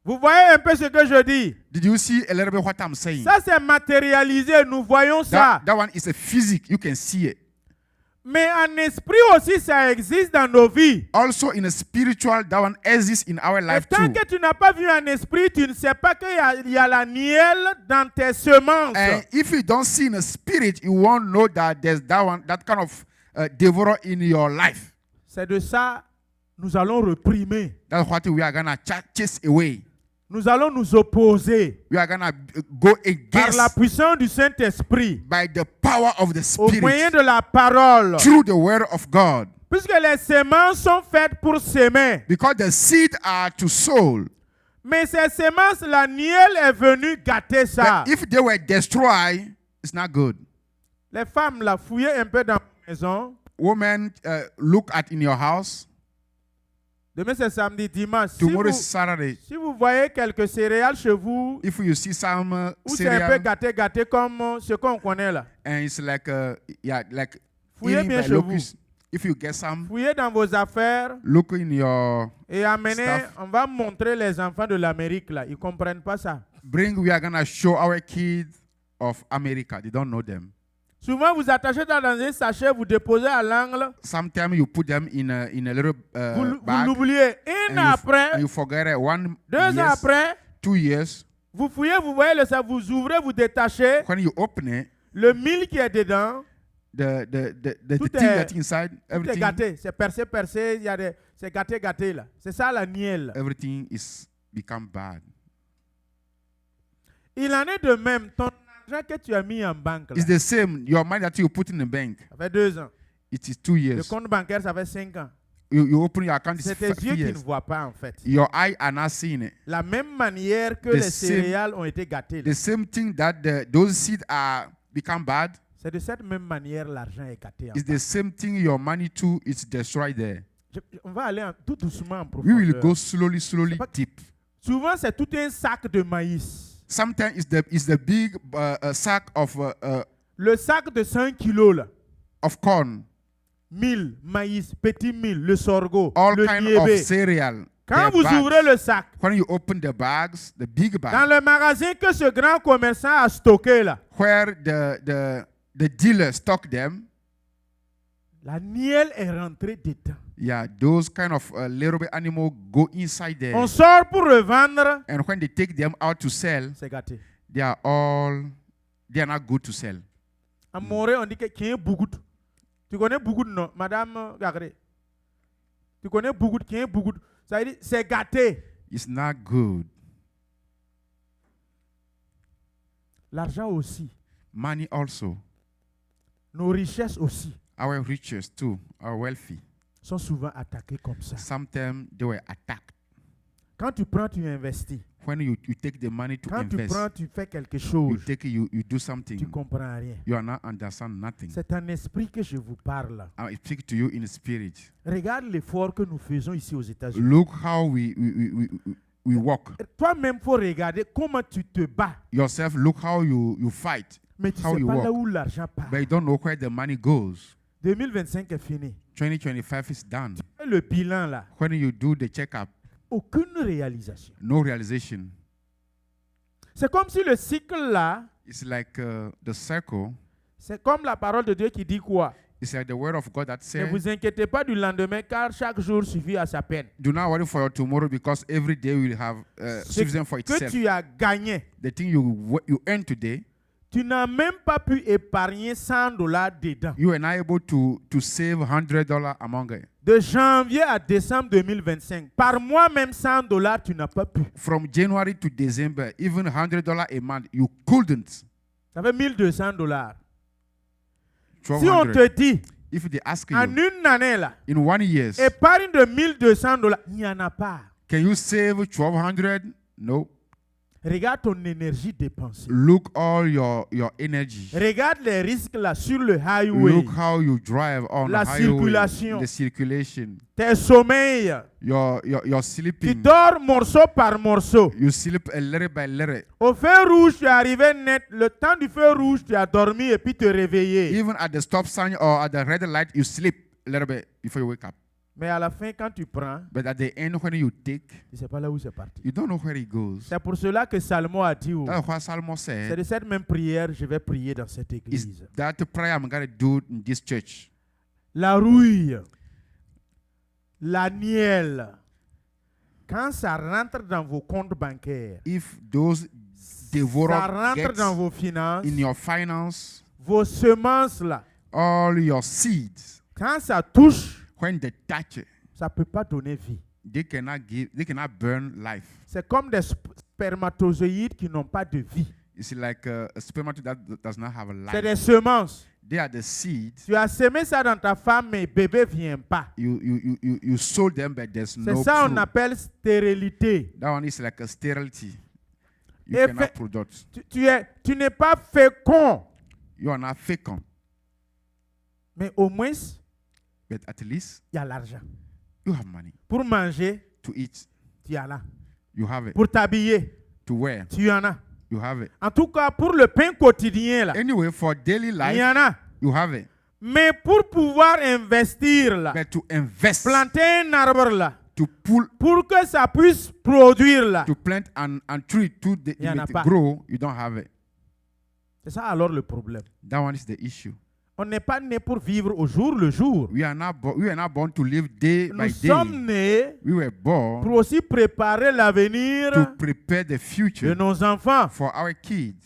Vous voyez un peu ce que je dis? Did you see a little bit what I'm saying? Ça c'est matérialisé, nous voyons ça. That one is a physics, you can see it. Mais en esprit aussi, ça existe dans nos vies. Also in a spiritual, that one exists in our Et life tant too. que tu n'as pas vu en esprit, tu ne sais pas qu'il y a la nielle dans tes semences. And if you don't see in a spirit, you won't know that there's that kind of devourer in your life. C'est de ça nous allons réprimer. That's what we are gonna chase away. Nous allons nous opposer We are gonna go par la against puissance du Saint-Esprit, by the power of the au moyen spirit de la parole. through the word of God. Puisque les semences sont faites pour s'aimer. Because the seed are to sow. Mais ces semences, la nielle est venue gâter ça. But if they were destroyed, it's not good. Les femmes, là, fouillez un peu dans la maison. Women, look at in your house. Demain, c'est samedi, dimanche. Tomorrow is Saturday. Si vous voyez quelques céréales chez vous, If you see some où c'est un peu cereal gâté comme ce qu'on connaît là, and it's like like fouillez eating bien by chez vous. locusts, if you get some, Fouillez dans vos affaires look in your et amenez. Stuff. On va montrer les enfants de l'Amérique là. Ils ne comprennent pas ça. bring. We are gonna show our kids of America. They don't know them. Souvent, vous attachez ça dans un sachet, vous déposez à l'angle, Sometimes you put them in a little vous bag l'oubliez. Un an après, and you forget it. 1 2 ans year, après, 2 years. vous fouillez, vous voyez le sac, vous ouvrez, vous détachez. When you open it, Le mille qui est dedans, the Tout thing est- that's inside, tout est everything, gâté. C'est percé, il y a c'est gâté là. C'est ça la nielle. everything is become bad. Il en est de même. Ton argent que tu as mis en banque, là, It's the same. Your money that you put in the bank, ça fait 2 ans. it is 2 Le years. compte bancaire, ça fait 5 ans. You open your account, it's C'est tes 5 yeux qui ne years. voient pas, en fait. Your eye are not seeing it. La même manière que The les same- céréales ont été gâtées, là. The same thing that those seeds are become bad. C'est de cette même manière l'argent est gâté. En It's banque. the same thing. Your money too is destroyed there. On va aller tout doucement en We will profondeur. go slowly pas- deep. Souvent, c'est tout un sac de maïs. Sometimes it's the big sack Le sac de 5 kilos, là. of corn, 1000, maïs, petit 1000, le sorgho, all le kind of niébé. cereal. Quand Their vous bags. ouvrez le sac, When you open the bags, the big dans bag, le magasin que ce grand commerçant a stocké là, where the dealer stock them, la nielle est rentrée dedans. yeah, those kind of little bit animal go inside there. On sort pour revendre, And when they take them out to sell, c'est gâté. they are not good to sell. À Morée, on dit que qui est Bougout. Tu connais Bougout, non? Madame Gagré. Tu connais Bougout, qui est Bougout. Ça veut dire, c'est gâté. It's not good. L'argent aussi. Money also, Nos richesses aussi our riches too, are wealthy. sont souvent attaquées comme ça. Sometimes they were attacked. Quand tu prends, tu investis. When you take the money to Quand tu invest, prends, tu fais quelque you chose. you do Tu something, ne comprends rien. you are not understand nothing. C'est un esprit que je vous parle. I speak to you in spirit. Regarde l'effort que nous faisons ici aux États-Unis. Look how we walk. Toi-même, il faut regarder comment tu te bats. Yourself, look how you fight. Mais tu ne How sais you pas là walk. où l'argent part. But you don't know where the money goes. 2025 est fini. 2025 is done. Et le bilan là, When you do the checkup, aucune réalisation. no realization. C'est comme si le cycle là, It's like the circle. c'est comme la parole de Dieu qui dit quoi? It's like the word of God that Ne says, vous inquiétez pas du lendemain car chaque jour suffit à sa peine. do not worry for your tomorrow because every day will have Ce sufficient for que itself. tu as gagné, The thing you earn today, tu n'as même pas pu épargner $100 dedans. you are not able to save $100 among it. De janvier à décembre 2025, par mois même $100, tu n'as pas pu. From January to December, even $100 a month, you couldn't. Ça fait $1,200. Si on 1200. te dit, If they ask en you, une année là, in 1 year, épargne de $1,200, il n'y en a pas. can you save 1200? No. Regarde ton énergie dépensée. Look all your energy. Regarde les risques là sur le highway. Look how you drive on La the highway. circulation. The circulation. Tes sommeils. Your Tu sleeping. dors morceau par morceau. You sleep a little by little. Au feu rouge, tu es arrivé net. Le temps du feu rouge, tu as dormi et puis te réveillé. Even at the stop sign or at the red light, you sleep a little bit before you wake up. Mais à la fin, quand tu prends, But at the end, when you take, tu ne sais pas là où c'est parti. you don't know where it goes. C'est pour cela que Salomon a dit, oh, That's what Solomon c'est said. de cette même prière que je vais prier dans cette Is église. that the prayer I'm going to do in this church? La rouille, la nielle, quand ça rentre dans vos comptes bancaires, If those ça devourer rentre gets dans vos finances, in your finance, vos semences là, all your seeds, quand ça touche, when they touch it, ça ne peut pas donner vie. they cannot burn life. C'est comme des spermatozoïdes qui n'ont pas de vie. It's like a spermatozoid that does not have a C'est life. des semences. They are the seeds. Tu as semé ça dans ta femme, mais bébé ne vient pas. You sow them, but there's C'est no ça qu'on fruit. appelle stérilité. That one is like a sterility. You Et cannot produce. Tu n'es pas fécond, You are not fecund, mais au moins, il but at least y a l'argent. you have money Pour manger, to eat. tu en as. You have it. Pour t'habiller, To wear, tu en as. you have it. En tout cas, pour le pain quotidien, là, Anyway, for daily il y life, en a. you have it. Mais pour pouvoir investir, là, But to invest, planter un arbre, là, to pull, pour que ça puisse produire, là, to plant an tree to Y en a pas. grow, you don't have it. c'est ça alors le problème. That one is the issue. On n'est pas né pour vivre au jour le jour. We are not born to live day Nous by sommes day. nés We were born pour aussi préparer l'avenir to prepare the de future nos enfants. for our kids,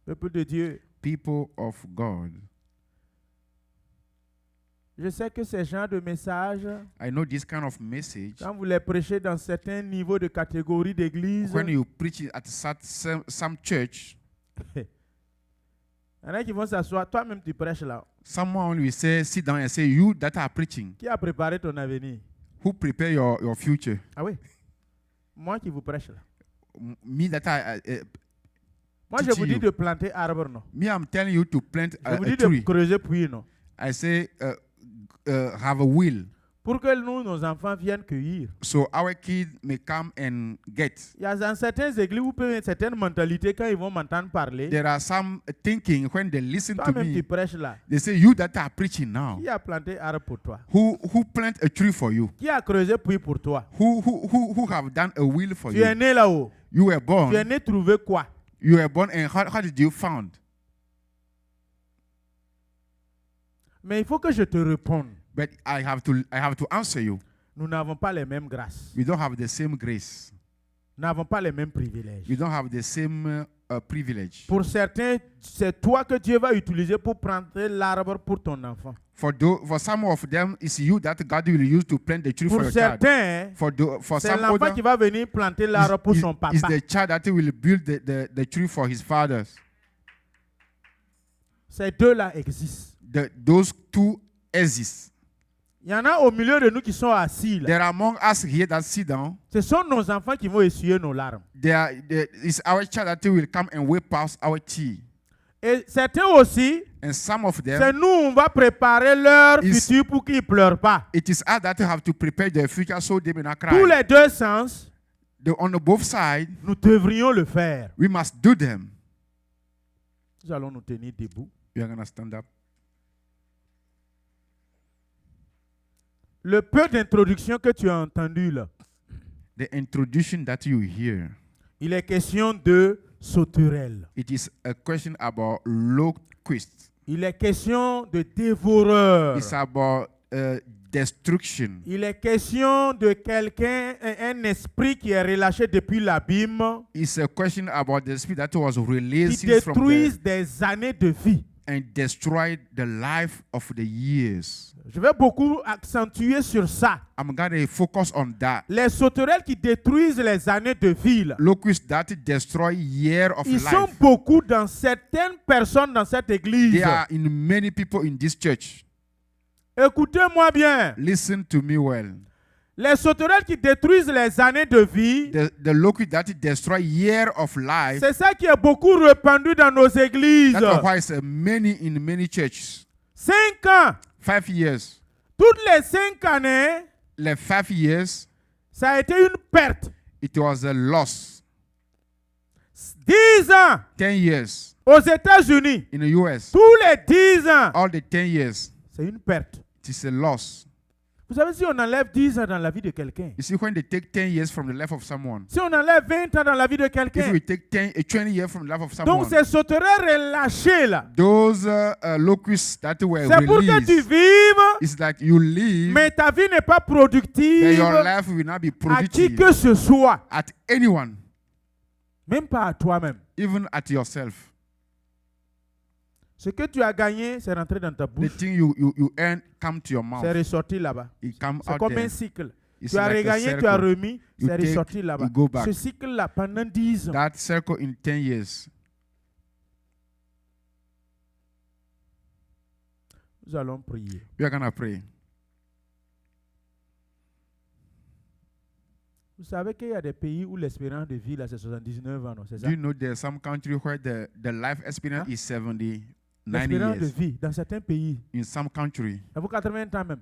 Peuple de Dieu, people of God. je sais que ces genres de messages, I know this kind of message, quand vous les prêchez dans certains niveaux de catégorie d'église, when you preach it at some church, il y en a qui vont s'asseoir. Toi-même, tu prêches là. someone will say, sit down and say, you that are preaching, Qui a préparé ton avenir? who prepare your future? Ah oui? Moi qui vous prêche là. Me that Moi, je vous teaching dis you. de planter arbre, non. Me, I'm telling you to plant Je vous a dis de tree. creuser puits, non. I say, have a will. pour que nous, nos enfants viennent cueillir. So our kids may come and get. Il y a dans certaines églises où peut y avoir certaines mentalités quand ils vont m'entendre parler. There are some thinking when they listen to Toi-même, tu me, prêches là. they say, you that are preaching now, Qui a planté arbre pour toi? who plant a tree for you? Qui a creusé puits pour toi? Who have done a will for Tu es you? né là-haut. You were Tu es born. né trouver quoi? You were born, and how did you found? Mais il faut que je te réponde. But I have to answer you. Nous n'avons pas les mêmes grâces. We don't have the same grace. Nous n'avons pas les mêmes privilèges. We don't have the same privilege. Pour certains, c'est toi que Dieu va utiliser pour planter l'arbre pour ton enfant. For some of them, it's you that God will use to plant the tree for Pour your child. certains, For c'est some l'enfant qui other, va venir planter l'arbre pour son is papa. the child that will build the tree for his fathers. Ces deux-là existent. Those two exist. Il y en a au milieu de nous qui sont assis là. There are among us here that sit down. Ce sont nos enfants qui vont essuyer nos larmes. It's our child that will come and wipe out our tears. Et certains aussi, And some of c'est them, nous, on va préparer leur Is- futur pour qu'ils ne pleurent pas. it is us that have to prepare their future so they may not cry. Tous les deux sens, On the both sides, nous devrions le faire. we must do them. Nous allons nous tenir debout. We are going to stand up. Le peu d'introduction que tu as entendu là, The introduction that you hear, il est question de sauterelles. it is a question about locusts. Il est question de dévoreurs. It's about destruction. Il est question de quelqu'un, un esprit qui est relâché depuis l'abîme, It's a question about the spirit that was qui released from détruise des années de vie. and destroyed the life of the years. Je vais beaucoup accentuer sur ça. I'm going to focus on that. Les sauterelles qui détruisent les années de vie, là, Locusts that destroy year of ils sont life. beaucoup dans certaines personnes dans cette église. They are in many people in this church. Écoutez-moi bien. Listen to me well. Les sauterelles qui détruisent les années de vie, The locusts that destroy year of life. c'est ça qui est beaucoup répandu dans nos églises. That's why it's many in many churches. 5 ans. 5 years. Toutes les 5 années, Like 5 years, ça a été une perte. it was a loss. 10 ans 10 years aux États-Unis, in the US. tous les 10 ans, All the 10 years, c'est une perte. it is a loss. Vous savez, si on enlève 10 ans dans la vie de quelqu'un, You see, when they take 10 years from the life of someone, si on enlève 20 ans dans la vie de if quelqu'un, we take 20 years from the life of donc someone, ces sauterelles relâchées là, those locusts that were c'est pour que tu released, vives, it's like you live, mais ta vie n'est pas that productive your life will not be à qui productive que ce soit, at anyone, même pas à toi-même. even at yourself. Ce que tu as gagné, c'est rentré dans ta The bouche, thing you earn come to your c'est mouth. ressorti là-bas. It come C'est out comme un there. cycle. It's Tu as like a regagné, tu as circle. remis, You c'est take, ressorti là-bas. you go back. Ce cycle-là, pendant 10 ans, That circle in 10 years. nous allons prier. We are going to pray. Vous savez qu'il y a des pays où l'espérance de vie, là, c'est 79 ans, non? C'est ça? Do you know there's some country where the life experience Huh? is 79 L'espérance de years? vie, dans certains pays, In some country, ça vaut 80 ans même.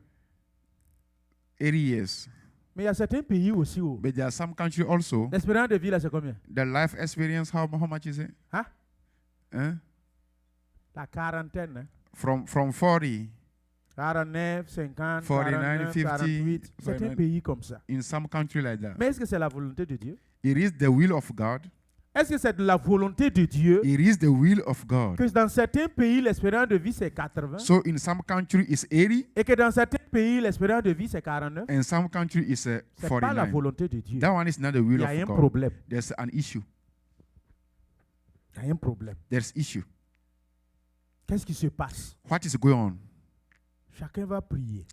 80 years. Mais il y a certains pays aussi où But there are some country also. l'espérance de vie, là, c'est combien? The life experience, how much is it? Hein? Huh? La quarantaine, hein? From 40 49, 50, 49, 49, 48. 50, Certains 49. pays comme ça. in some country like that. Mais est-ce que c'est la volonté de Dieu? It is the will of God. Est-ce que c'est de la volonté de Dieu It is the will of God. que dans certains pays, l'espérance de vie, c'est 80 So in some country it's 80, et que dans certains pays, l'espérance de vie, c'est 49? and some country is C'est pas la 49. volonté de Dieu. That one is not the Il will y a un of God. problème. There's an issue. Il y a un problème. There's issue. Qu'est-ce qui se passe? What is going on? Chacun va prier.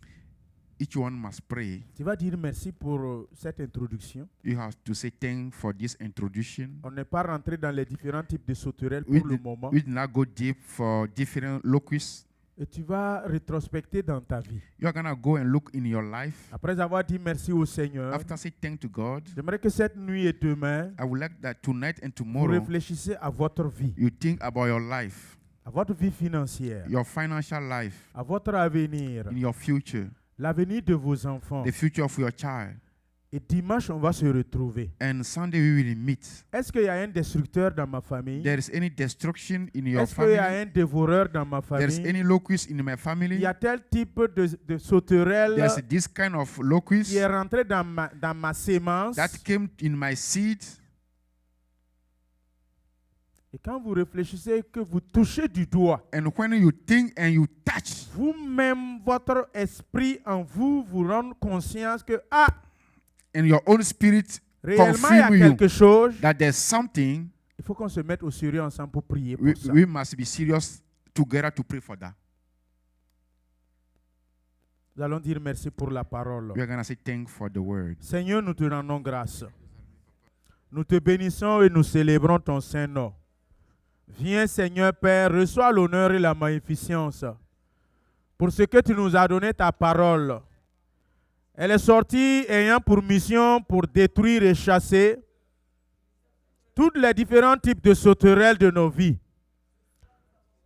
Each one must pray. Tu vas dire merci pour cette introduction. You have to say thank for this introduction. On n'est pas rentré dans les différents types de sauterelles We pour le did, moment. we did not go deep for different locusts. Et tu vas rétrospecter dans ta vie. You are going to go and look in your life. Après avoir dit merci au Seigneur, After say thank to God, j'aimerais que cette nuit et demain, I would like that tonight and vous tomorrow réfléchissez à votre vie. you think about your life. à votre vie financière, your financial life, à votre avenir, in your future, l'avenir de vos enfants. the future of your child. Et dimanche, on va se retrouver. And Sunday we will meet. Est-ce qu'il y a un destructeur dans ma famille? There is any destruction in your Est-ce qu'il y a family? un dévoreur dans ma There is famille? any locust in my Il family? y a tel type de sauterelle There's this kind of locust qui est rentré dans ma sémence. that came in my seed. Et quand vous réfléchissez que vous touchez du doigt, And when you think and you touch, vous-même, votre esprit en vous, vous rend conscience que, and your own spirit réellement, il y a confirm you quelque chose. that there's something, Il faut qu'on se mette au sérieux ensemble pour prier pour we, ça. we must be serious together to pray for that. Nous allons dire merci pour la parole. We are going to say thank for the word. Seigneur, nous te rendons grâce. Nous te bénissons et nous célébrons ton Saint-Nom. Viens, Seigneur Père, reçois l'honneur et la magnificence pour ce que tu nous as donné ta parole. Elle est sortie ayant pour mission pour détruire et chasser tous les différents types de sauterelles de nos vies.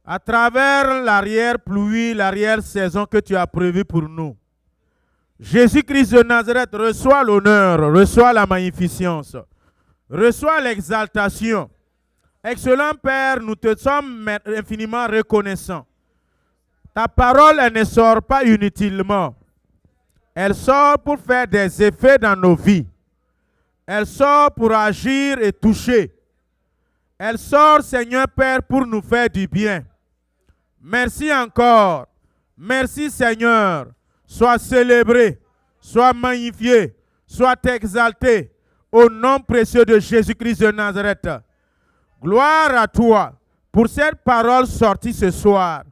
À travers l'arrière-pluie, l'arrière-saison que tu as prévue pour nous. Jésus-Christ de Nazareth, reçois l'honneur, reçois la magnificence, reçois l'exaltation. Excellent Père, nous te sommes infiniment reconnaissants. Ta parole, elle ne sort pas inutilement. Elle sort pour faire des effets dans nos vies. Elle sort pour agir et toucher. Elle sort, Seigneur Père, pour nous faire du bien. Merci encore. Merci, Seigneur. Sois célébré, sois magnifié, sois exalté. Au nom précieux de Jésus-Christ de Nazareth. Gloire à toi pour cette parole sortie ce soir.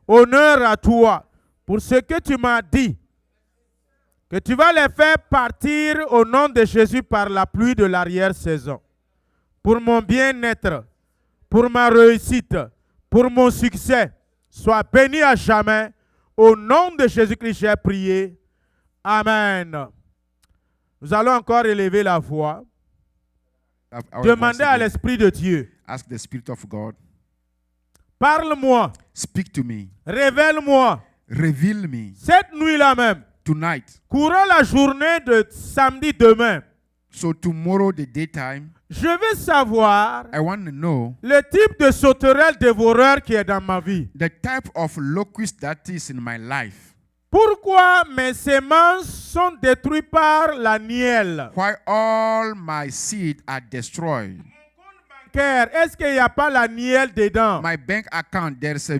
Honneur à toi pour ce que tu m'as dit. Que tu vas les faire partir au nom de Jésus par la pluie de l'arrière-saison. Pour mon bien-être, pour ma réussite, pour mon succès. Sois béni à jamais. Au nom de Jésus-Christ, j'ai prié. Amen. Nous allons encore élever la voix. Demandez à l'Esprit de Dieu. Ask the Spirit of God. Parle-moi. Speak to me. Révèle-moi. Reveal me. Cette nuit-là même. Tonight. Courant la journée de samedi demain. So tomorrow, the daytime, Je veux savoir I want to know le type de sauterelle dévoreur qui est dans ma vie. the type of locust that is in my life. Pourquoi mes semences sont détruites par la nielle? Why all my seed are destroyed. Est-ce qu'il n'y a pas la nielle dedans? My bank account, there's a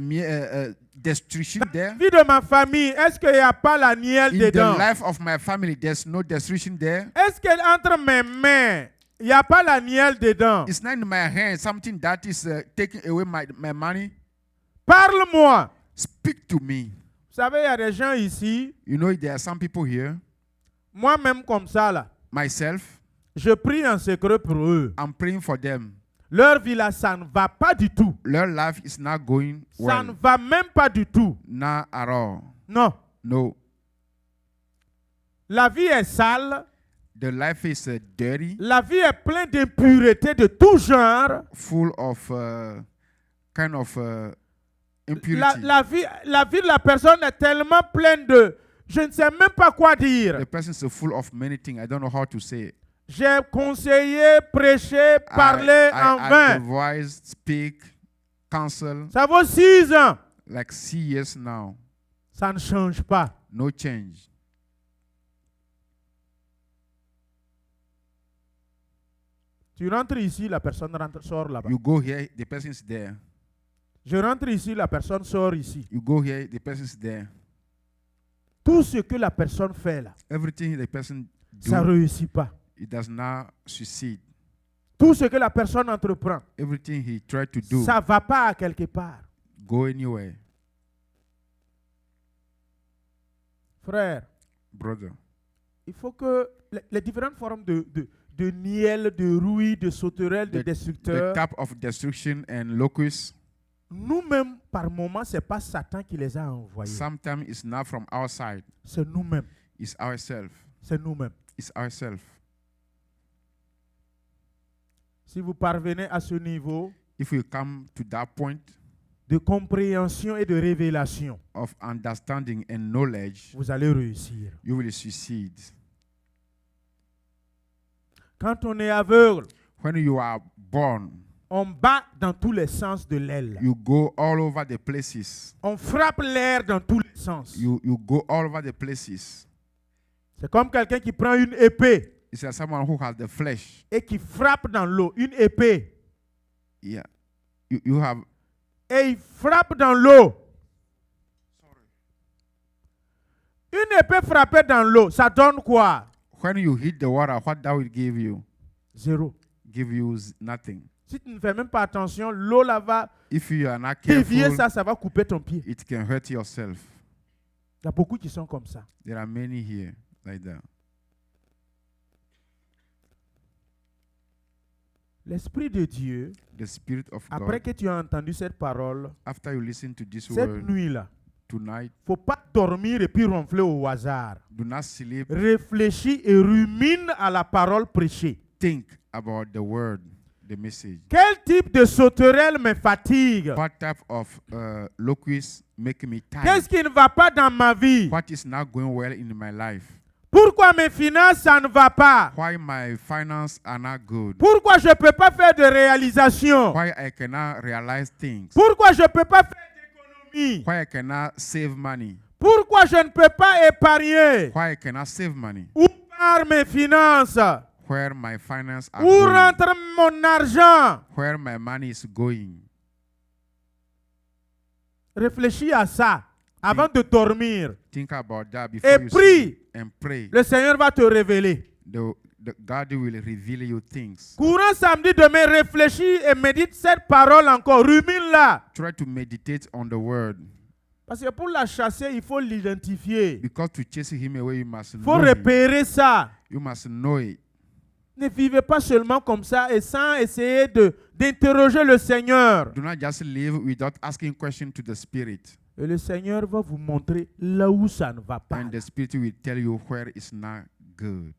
destruction there. La vie de ma famille, est-ce qu'il n'y a pas la nielle In dedans? the life of my family, there's no destruction there. Est-ce qu'entre mes mains, il n'y a pas la nielle dedans? It's not in my hand, something that is taking away my money. Parle-moi. Speak to me. Vous savez, il y a des gens ici, You know, there are some people here, moi-même comme ça là, myself, je prie en secret pour eux. I'm praying for them. Leur vie là, ça ne va pas du tout. Their life is not going Ça ne well. va même pas du tout. Not at all. Non. No. La vie est sale. The life is dirty, La vie est pleine d'impuretés de tout genre. full of kind of impurity. La vie de la personne est tellement pleine de... Je ne sais même pas quoi dire. The person is full of many things. I don't know how to say it. J'ai conseillé, prêché, parlé en I vain. advise, speak, counsel, Ça vaut 6 ans. like 6 years now. Ça ne change pas. No change. Tu rentres ici, la personne sort là-bas. You go here, the person is there. Je rentre ici, la personne sort ici. You go here, the person is there. Tout ce que la personne fait là, Everything the person ça ne do, réussit pas. it does not succeed. Tout ce que la personne entreprend, Everything he tried to do, ça ne va pas à quelque part. go anywhere. Frère, Brother, il faut que les différentes formes de niel, de rouille, de sauterelles, de the destructeurs, type of destruction and locusts, nous-mêmes, par moments, ce n'est pas Satan qui les a envoyés. sometimes it's not from outside. C'est nous-mêmes. It's ourselves. C'est nous-mêmes. It's ourselves. Si vous parvenez à ce niveau, If we come to that point, de compréhension et de révélation, of understanding and knowledge, vous allez réussir. you will succeed. Quand on est aveugle, When you are born, on bat dans tous les sens de l'aile. you go all over the places. On frappe l'air dans tous les sens. You go all over the places. C'est comme quelqu'un qui prend une épée It's like someone who has the flesh. et qui frappe dans l'eau. Une épée. Yeah. You have Et il frappe dans l'eau. Une épée frappée dans l'eau, ça donne quoi? when you hit the water, what that will give you? Zéro. Give you nothing. Si tu ne fais même pas attention, l'eau là va If you are not dévier careful, ça va couper ton pied. it can hurt yourself. Il y a beaucoup qui sont comme ça. There are many here like that. L'Esprit de Dieu, The Spirit of après God, que tu as entendu cette parole, after you listen to this cette word nuit-là, tonight, faut pas dormir et puis ronfler au hasard. do not sleep. Réfléchis et rumine à la parole prêchée. Think about the word, the message. Quel type de sauterelle me fatigue? What type of locusts make me Qu'est-ce tired? qui ne va pas dans ma vie? What is not going well in my life? Pourquoi mes finances, ça ne va pas? Why my finances are not good? Pourquoi je ne peux pas faire de réalisation? Why I cannot realize things? Pourquoi je ne peux pas faire d'économie? Why I cannot save money? Pourquoi je ne peux pas épargner? Why I cannot save money? Où part mes finances? Where my finance are Où going? rentre mon argent? Where my money is going? Réfléchis à ça avant de dormir. Think about that Et before you prie. sleep and pray. Le Seigneur va te révéler. The God will reveal you things. Courant samedi demain, réfléchis et médite cette parole encore. Rumine-la. Try to meditate on the word. Parce que pour la chasser, il faut l'identifier. Because to chase him away, you must Il faut know him. repérer ça. You must know it. Ne vivez pas seulement comme ça et sans essayer d'interroger le Seigneur. Do not just live without asking questions to the Spirit. Et le Seigneur va vous montrer là où ça ne va pas. And the Spirit will tell you where it's not good.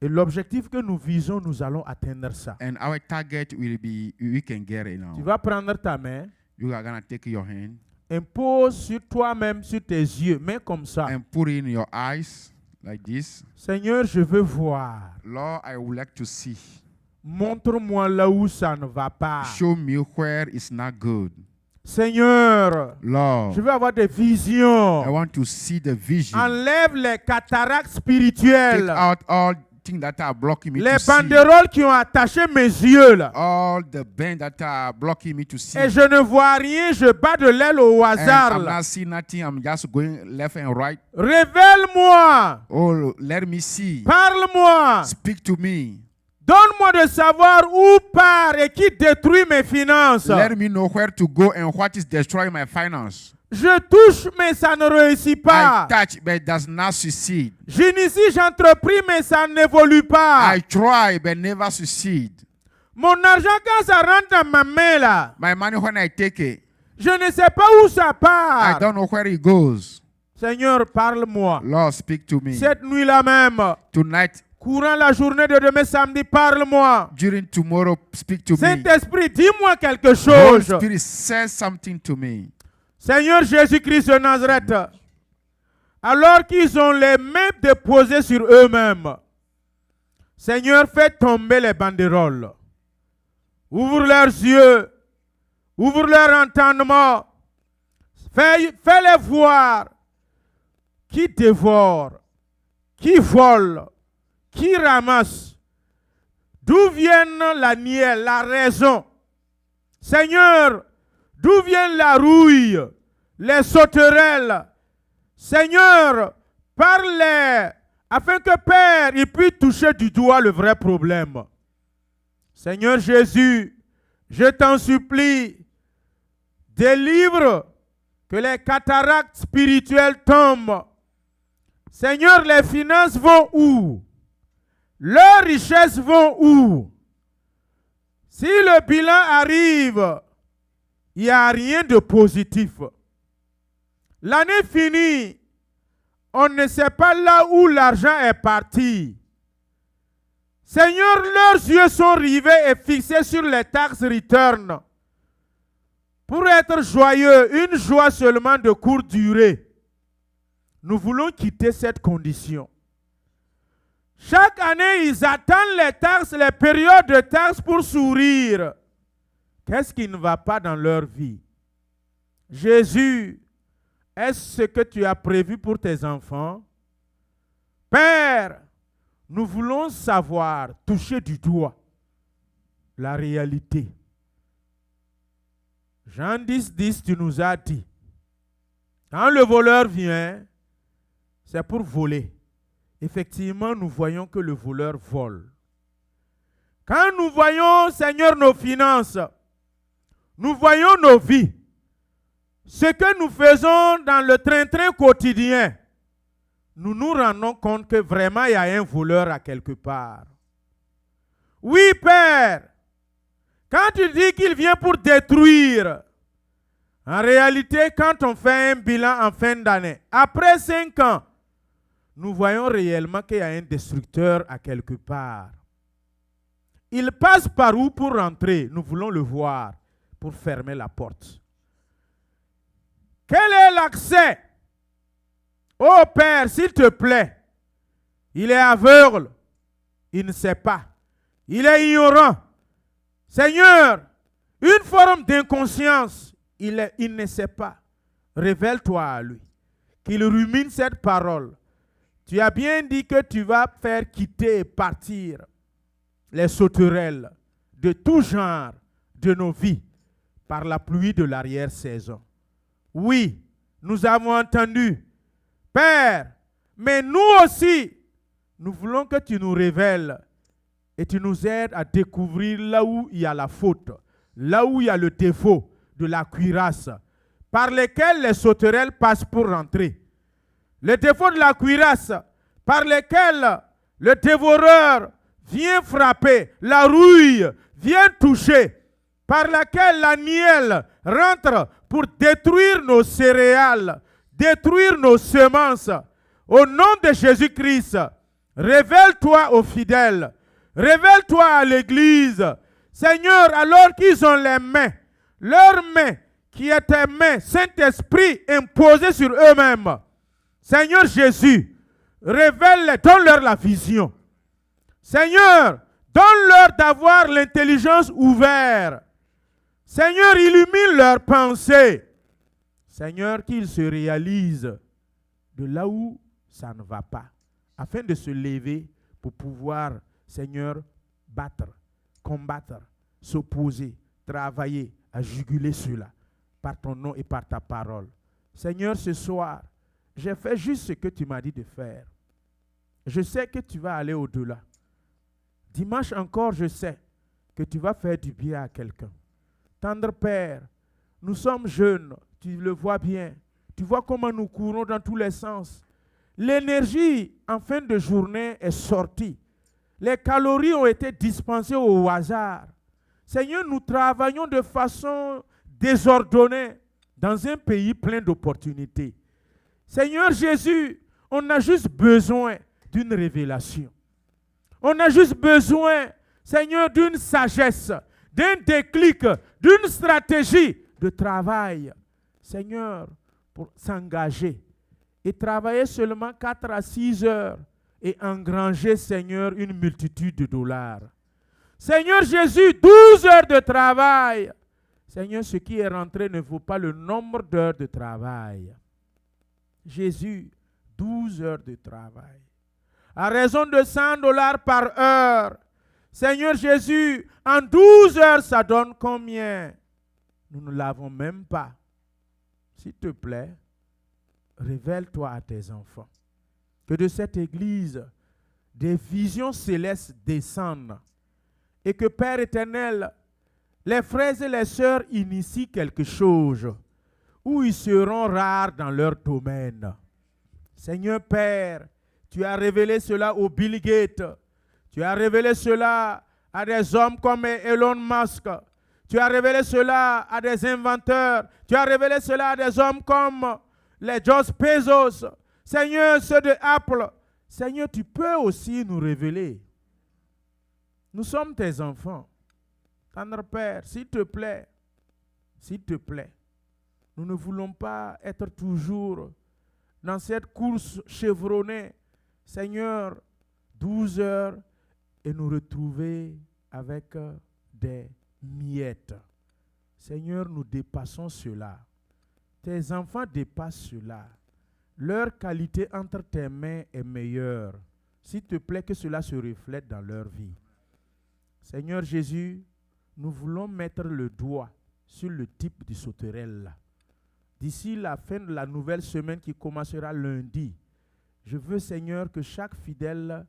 Et l'objectif que nous visons, nous allons atteindre ça. And our target will be, we can get it now. Tu vas prendre ta main, You are going to take your hand impose sur toi-même, sur tes yeux, main comme ça. and put it in your eyes like this. Seigneur, je veux voir. Lord, I would like to see. Montre-moi là où ça ne va pas. Show me where it's not good. Seigneur, Lord, je veux avoir des I visions. want to see the vision. Enlève les cataractes Take spirituelles. out all things that are blocking me Les to see. banderoles qui ont attaché mes yeux là. All the bands that are blocking me to see. Et je ne vois rien, je bats de l'aile au And hasard I'm là. not seeing nothing. I'm just going left and right. Révèle-moi. Oh, let me see. Parle-moi. Speak to me. Donne-moi de savoir où part et qui détruit mes finances. Let me know where to go and what is destroying my finance. Je touche, mais ça ne réussit pas. I touch, but it does not succeed. J'initie, j'entrepris, mais ça n'évolue pas. I try, but never succeed. Mon argent, quand ça rentre dans ma main, là, My money, when I take it, je ne sais pas où ça I part. don't know where it goes. Seigneur, parle-moi. Lord, speak to me. Cette nuit-là même, Tonight, courant la journée de demain samedi, parle-moi. during tomorrow, speak to me. Saint-Esprit, dis-moi quelque Holy chose. Spirit, say something to me. Seigneur Jésus-Christ de Nazareth, alors qu'ils ont les mains déposées sur eux-mêmes, Seigneur, fais tomber les banderoles. Ouvre leurs yeux, ouvre leur entendement, fais-les voir qui dévore, qui vole, qui ramasse, d'où viennent la nielle, la raison. Seigneur, d'où vient la rouille, les sauterelles? Seigneur, parle-les afin que Père, il puisse toucher du doigt le vrai problème. Seigneur Jésus, je t'en supplie, délivre que les cataractes spirituelles tombent. Seigneur, les finances vont où? Leurs richesses vont où? Si le bilan arrive, il n'y a rien de positif. L'année finie, on ne sait pas là où l'argent est parti. Seigneur, leurs yeux sont rivés et fixés sur les taxes return. pour être joyeux, une joie seulement de courte durée. Nous voulons quitter cette condition. Chaque année, ils attendent les taxes, les périodes de taxes pour sourire. Qu'est-ce qui ne va pas dans leur vie? Jésus, est-ce ce que tu as prévu pour tes enfants? Père, nous voulons savoir, toucher du doigt la réalité. Jean 10, 10, tu nous as dit, quand le voleur vient, c'est pour voler. Effectivement, nous voyons que le voleur vole. Quand nous voyons, Seigneur, nos finances, nous voyons nos vies, ce que nous faisons dans le train-train quotidien, nous nous rendons compte que vraiment il y a un voleur à quelque part. Oui, Père, quand tu dis qu'il vient pour détruire, en réalité, quand on fait un bilan en fin d'année, après 5 ans, nous voyons réellement qu'il y a un destructeur à quelque part. Il passe par où pour rentrer? Nous voulons le voir pour fermer la porte. Quel est l'accès? Oh Père, s'il te plaît, il est aveugle, il ne sait pas, il est ignorant. Seigneur, une forme d'inconscience, il ne sait pas. Révèle-toi à lui, qu'il rumine cette parole. Tu as bien dit que tu vas faire quitter et partir les sauterelles de tout genre de nos vies par la pluie de l'arrière-saison. Oui, nous avons entendu, Père, mais nous aussi, nous voulons que tu nous révèles et tu nous aides à découvrir là où il y a la faute, là où il y a le défaut de la cuirasse, par lesquels les sauterelles passent pour rentrer. Le défaut de la cuirasse, par lesquels le dévoreur vient frapper, la rouille vient toucher, par laquelle la nielle rentre pour détruire nos céréales, détruire nos semences. Au nom de Jésus-Christ, révèle-toi aux fidèles, révèle-toi à l'Église. Seigneur, alors qu'ils ont les mains, leurs mains qui étaient mains, Saint-Esprit imposées sur eux-mêmes. Seigneur Jésus, révèle-les, donne-leur la vision. Seigneur, donne-leur d'avoir l'intelligence ouverte. Seigneur, illumine leurs pensées. Seigneur, qu'ils se réalisent de là où ça ne va pas, afin de se lever pour pouvoir, Seigneur, battre, combattre, s'opposer, travailler, à juguler cela, par ton nom et par ta parole. Seigneur, ce soir, j'ai fait juste ce que tu m'as dit de faire. Je sais que tu vas aller au-delà. Dimanche encore, je sais que tu vas faire du bien à quelqu'un. Tendre Père, nous sommes jeunes, tu le vois bien. Tu vois comment nous courons dans tous les sens. L'énergie en fin de journée est sortie. Les calories ont été dispensées au hasard. Seigneur, nous travaillons de façon désordonnée dans un pays plein d'opportunités. Seigneur Jésus, on a juste besoin d'une révélation. On a juste besoin, Seigneur, d'une sagesse, d'un déclic, d'une stratégie de travail. Seigneur, pour s'engager et travailler seulement 4 à 6 heures et engranger, Seigneur, une multitude de dollars. Seigneur Jésus, 12 heures de travail. Seigneur, ce qui est rentré ne vaut pas le nombre d'heures de travail. Jésus, 12 heures de travail. À raison de 100 dollars par heure. Seigneur Jésus, en 12 heures, ça donne combien? Nous ne l'avons même pas. S'il te plaît, révèle-toi à tes enfants. Que de cette église, des visions célestes descendent. Et que Père éternel, les frères et les sœurs initient quelque chose où ils seront rares dans leur domaine. Seigneur Père, tu as révélé cela au Bill Gates. Tu as révélé cela à des hommes comme Elon Musk. Tu as révélé cela à des inventeurs. Tu as révélé cela à des hommes comme les Jeff Bezos. Seigneur, ceux de Apple. Seigneur, tu peux aussi nous révéler. Nous sommes tes enfants. Tendre Père, s'il te plaît, s'il te plaît, nous ne voulons pas être toujours dans cette course chevronnée, Seigneur, 12 heures et nous retrouver avec des miettes. Seigneur, nous dépassons cela. Tes enfants dépassent cela. Leur qualité entre tes mains est meilleure. S'il te plaît, que cela se reflète dans leur vie. Seigneur Jésus, nous voulons mettre le doigt sur le type de sauterelle. D'ici la fin de la nouvelle semaine qui commencera lundi, je veux, Seigneur, que chaque fidèle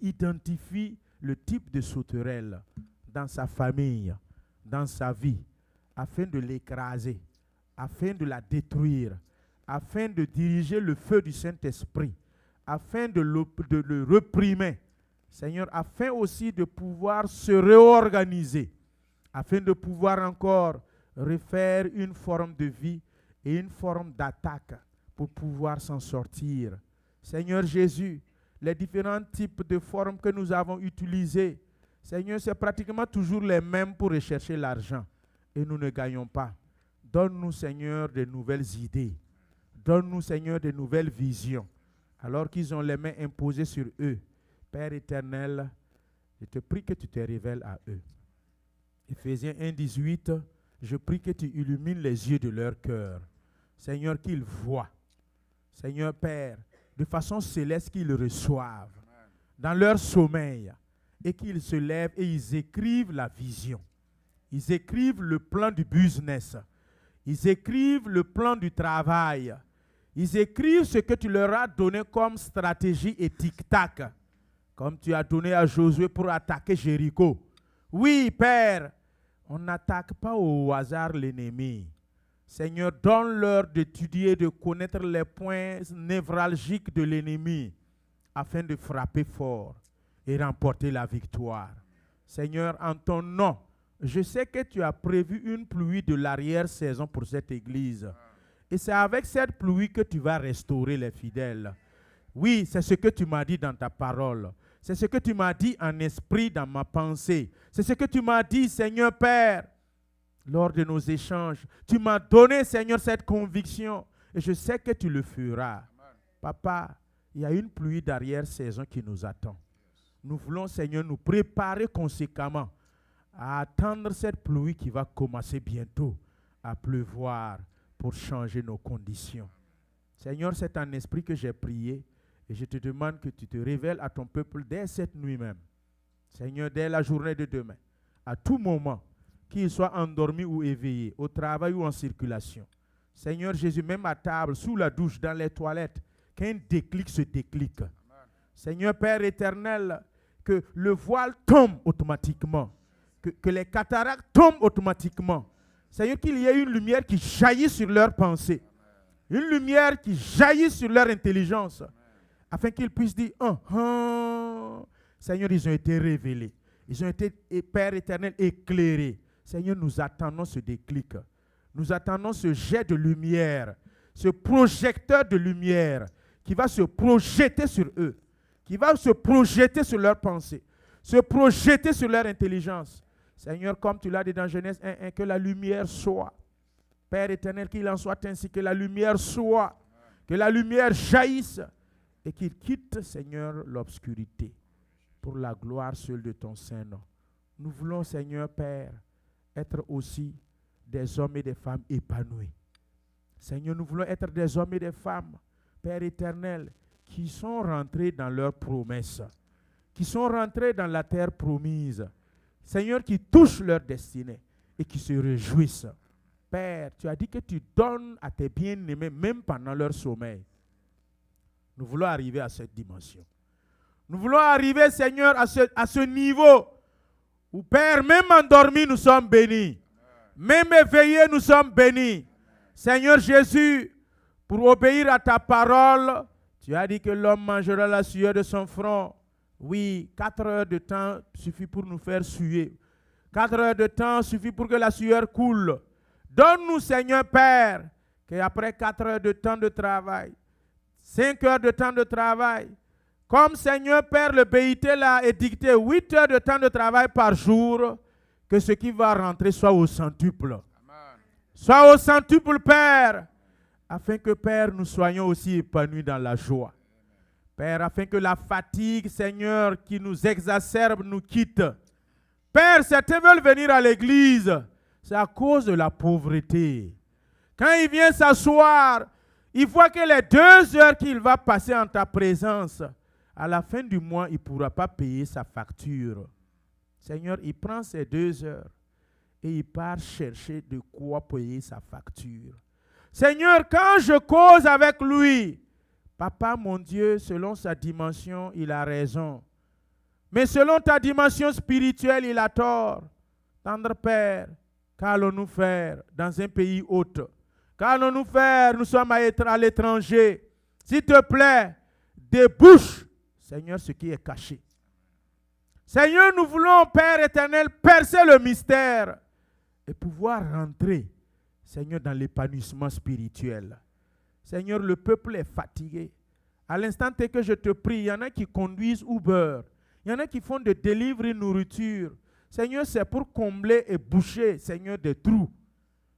identifie le type de sauterelle dans sa famille, dans sa vie, afin de l'écraser, afin de la détruire, afin de diriger le feu du Saint-Esprit, afin de le réprimer, Seigneur, afin aussi de pouvoir se réorganiser, afin de pouvoir encore refaire une forme de vie et une forme d'attaque pour pouvoir s'en sortir. Seigneur Jésus, les différents types de formes que nous avons utilisées, Seigneur, c'est pratiquement toujours les mêmes pour rechercher l'argent et nous ne gagnons pas. Donne-nous, Seigneur, de nouvelles idées. Donne-nous, Seigneur, de nouvelles visions. Alors qu'ils ont les mains imposées sur eux. Père éternel, je te prie que tu te révèles à eux. Éphésiens 1:18, je prie que tu illumines les yeux de leur cœur. Seigneur, qu'ils voient. Seigneur Père, de façon céleste qu'ils reçoivent dans leur sommeil et qu'ils se lèvent et ils écrivent la vision. Ils écrivent le plan du business. Ils écrivent le plan du travail. Ils écrivent ce que tu leur as donné comme stratégie et tic-tac, comme tu as donné à Josué pour attaquer Jéricho. Oui, Père, on n'attaque pas au hasard l'ennemi. Seigneur, donne-leur d'étudier, de connaître les points névralgiques de l'ennemi afin de frapper fort et remporter la victoire. Seigneur, en ton nom, je sais que tu as prévu une pluie de l'arrière-saison pour cette église. Et c'est avec cette pluie que tu vas restaurer les fidèles. Oui, c'est ce que tu m'as dit dans ta parole. C'est ce que tu m'as dit en esprit dans ma pensée. C'est ce que tu m'as dit, Seigneur Père, lors de nos échanges. Tu m'as donné, Seigneur, cette conviction. Et je sais que tu le feras. Amen. Papa, il y a une pluie d'arrière-saison qui nous attend. Nous voulons, Seigneur, nous préparer conséquemment à attendre cette pluie qui va commencer bientôt à pleuvoir pour changer nos conditions. Seigneur, c'est en esprit que j'ai prié et je te demande que tu te révèles à ton peuple dès cette nuit même. Seigneur, dès la journée de demain, à tout moment, qu'il soit endormi ou éveillé, au travail ou en circulation. Seigneur Jésus, même à table, sous la douche, dans les toilettes, qu'un déclic se déclique. Amen. Seigneur Père éternel, que le voile tombe automatiquement, que les cataractes tombent automatiquement. Seigneur, qu'il y ait une lumière qui jaillit sur leurs pensées, une lumière qui jaillit sur leur intelligence, afin qu'ils puissent dire, Seigneur, ils ont été révélés, ils ont été, Père éternel, éclairés. Seigneur, nous attendons ce déclic, nous attendons ce jet de lumière, ce projecteur de lumière qui va se projeter sur eux, qui va se projeter sur leurs pensées, se projeter sur leur intelligence. Seigneur, comme tu l'as dit dans Genèse 1:1, que la lumière soit. Père éternel, qu'il en soit ainsi, que la lumière soit, que la lumière jaillisse et qu'il quitte, Seigneur, l'obscurité pour la gloire seule de ton Saint-Nom. Nous voulons, Seigneur Père, être aussi des hommes et des femmes épanouis. Seigneur, nous voulons être des hommes et des femmes, Père éternel, qui sont rentrés dans leurs promesses, qui sont rentrés dans la terre promise. Seigneur, qui touchent leur destinée et qui se réjouissent. Père, tu as dit que tu donnes à tes bien-aimés même pendant leur sommeil. Nous voulons arriver à cette dimension. Nous voulons arriver, Seigneur, à ce niveau où, Père, même endormis, nous sommes bénis. Même éveillés, nous sommes bénis. Seigneur Jésus, pour obéir à ta parole, tu as dit que l'homme mangera la sueur de son front. Oui, 4 heures de temps suffit pour nous faire suer. 4 heures de temps suffit pour que la sueur coule. Donne-nous, Seigneur Père, qu'après 4 heures de temps de travail, 5 heures de temps de travail, comme Seigneur Père, le BIT l'a édicté, 8 heures de temps de travail par jour, que ce qui va rentrer soit au centuple. Amen. Sois au centuple, Père, afin que, Père, nous soyons aussi épanouis dans la joie. Père, afin que la fatigue, Seigneur, qui nous exacerbe, nous quitte. Père, certains veulent venir à l'église, c'est à cause de la pauvreté. Quand il vient s'asseoir, il voit que les 2 heures qu'il va passer en ta présence, à la fin du mois, il ne pourra pas payer sa facture. Seigneur, il prend ces 2 heures et il part chercher de quoi payer sa facture. Seigneur, quand je cause avec lui, Papa, mon Dieu, selon sa dimension, il a raison. Mais selon ta dimension spirituelle, il a tort. Tendre Père, qu'allons-nous faire dans un pays hôte? Qu'allons-nous faire? Nous sommes à l'étranger. S'il te plaît, débouche, Seigneur, ce qui est caché. Seigneur, nous voulons, Père éternel, percer le mystère et pouvoir rentrer, Seigneur, dans l'épanouissement spirituel. Seigneur, le peuple est fatigué. À l'instant que je te prie, il y en a qui conduisent Uber. Il y en a qui font de délivrer nourriture. Seigneur, c'est pour combler et boucher, Seigneur, des trous.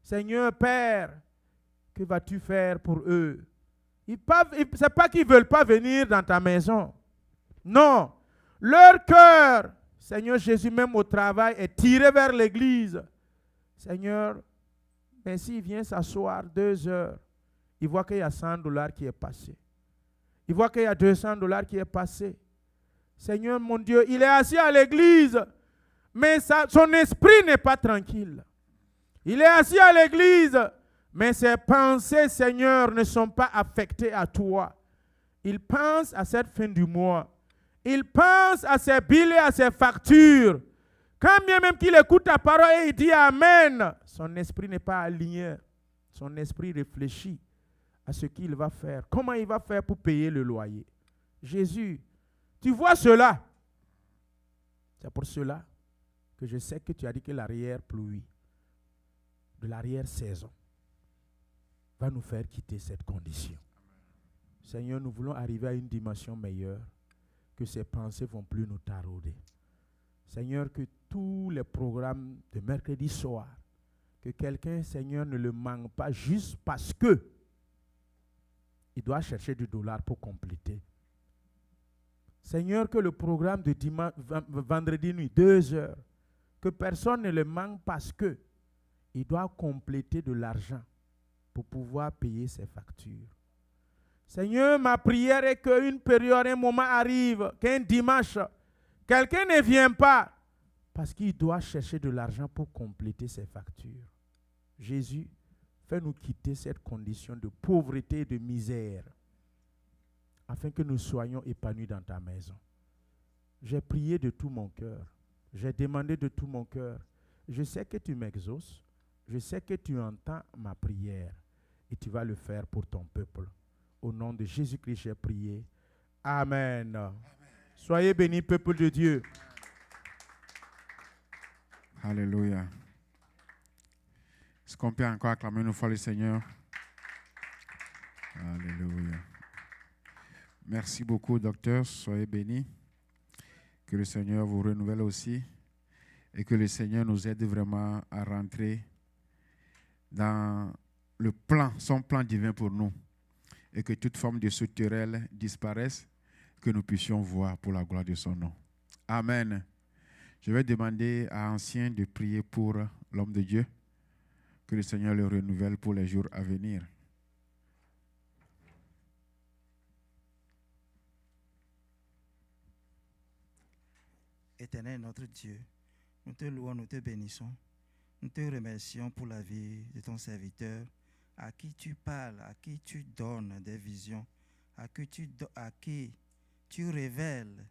Seigneur, Père, que vas-tu faire pour eux? Ce n'est pas qu'ils ne veulent pas venir dans ta maison. Non. Leur cœur, Seigneur Jésus, même au travail, est tiré vers l'église. Seigneur, mais s'il vient s'asseoir 2 heures, il voit qu'il y a $100 qui est passé. Il voit qu'il y a $200 qui est passé. Seigneur mon Dieu, il est assis à l'église, mais son esprit n'est pas tranquille. Il est assis à l'église, mais ses pensées, Seigneur, ne sont pas affectées à toi. Il pense à cette fin du mois. Il pense à ses billets, à ses factures. Quand bien même qu'il écoute ta parole et il dit Amen, son esprit n'est pas aligné. Son esprit réfléchit à ce qu'il va faire. Comment il va faire pour payer le loyer? Jésus, tu vois cela. C'est pour cela que je sais que tu as dit que l'arrière-pluie de l'arrière-saison va nous faire quitter cette condition. Seigneur, nous voulons arriver à une dimension meilleure, que ces pensées ne vont plus nous tarauder. Seigneur, que tous les programmes de mercredi soir, que quelqu'un, Seigneur, ne le manque pas juste parce que il doit chercher du dollar pour compléter. Seigneur, que le programme de vendredi nuit, 2 heures, que personne ne le manque parce que il doit compléter de l'argent pour pouvoir payer ses factures. Seigneur, ma prière est qu'une période, un moment arrive, qu'un dimanche, quelqu'un ne vient pas parce qu'il doit chercher de l'argent pour compléter ses factures. Jésus, fais-nous quitter cette condition de pauvreté et de misère afin que nous soyons épanouis dans ta maison. J'ai prié de tout mon cœur. J'ai demandé de tout mon cœur. Je sais que tu m'exauces. Je sais que tu entends ma prière et tu vas le faire pour ton peuple. Au nom de Jésus-Christ, j'ai prié. Amen. Amen. Soyez bénis, peuple de Dieu. Alléluia. Est-ce qu'on peut encore acclamer une fois le Seigneur? Alléluia. Merci beaucoup, docteur. Soyez bénis. Que le Seigneur vous renouvelle aussi et que le Seigneur nous aide vraiment à rentrer dans le plan, son plan divin pour nous, et que toute forme de structurel disparaisse, que nous puissions voir pour la gloire de son nom. Amen. Je vais demander à Ancien de prier pour l'homme de Dieu, que le Seigneur le renouvelle pour les jours à venir. Éternel notre Dieu, nous te louons, nous te bénissons. Nous te remercions pour la vie de ton serviteur, à qui tu parles, à qui tu donnes des visions, à qui tu révèles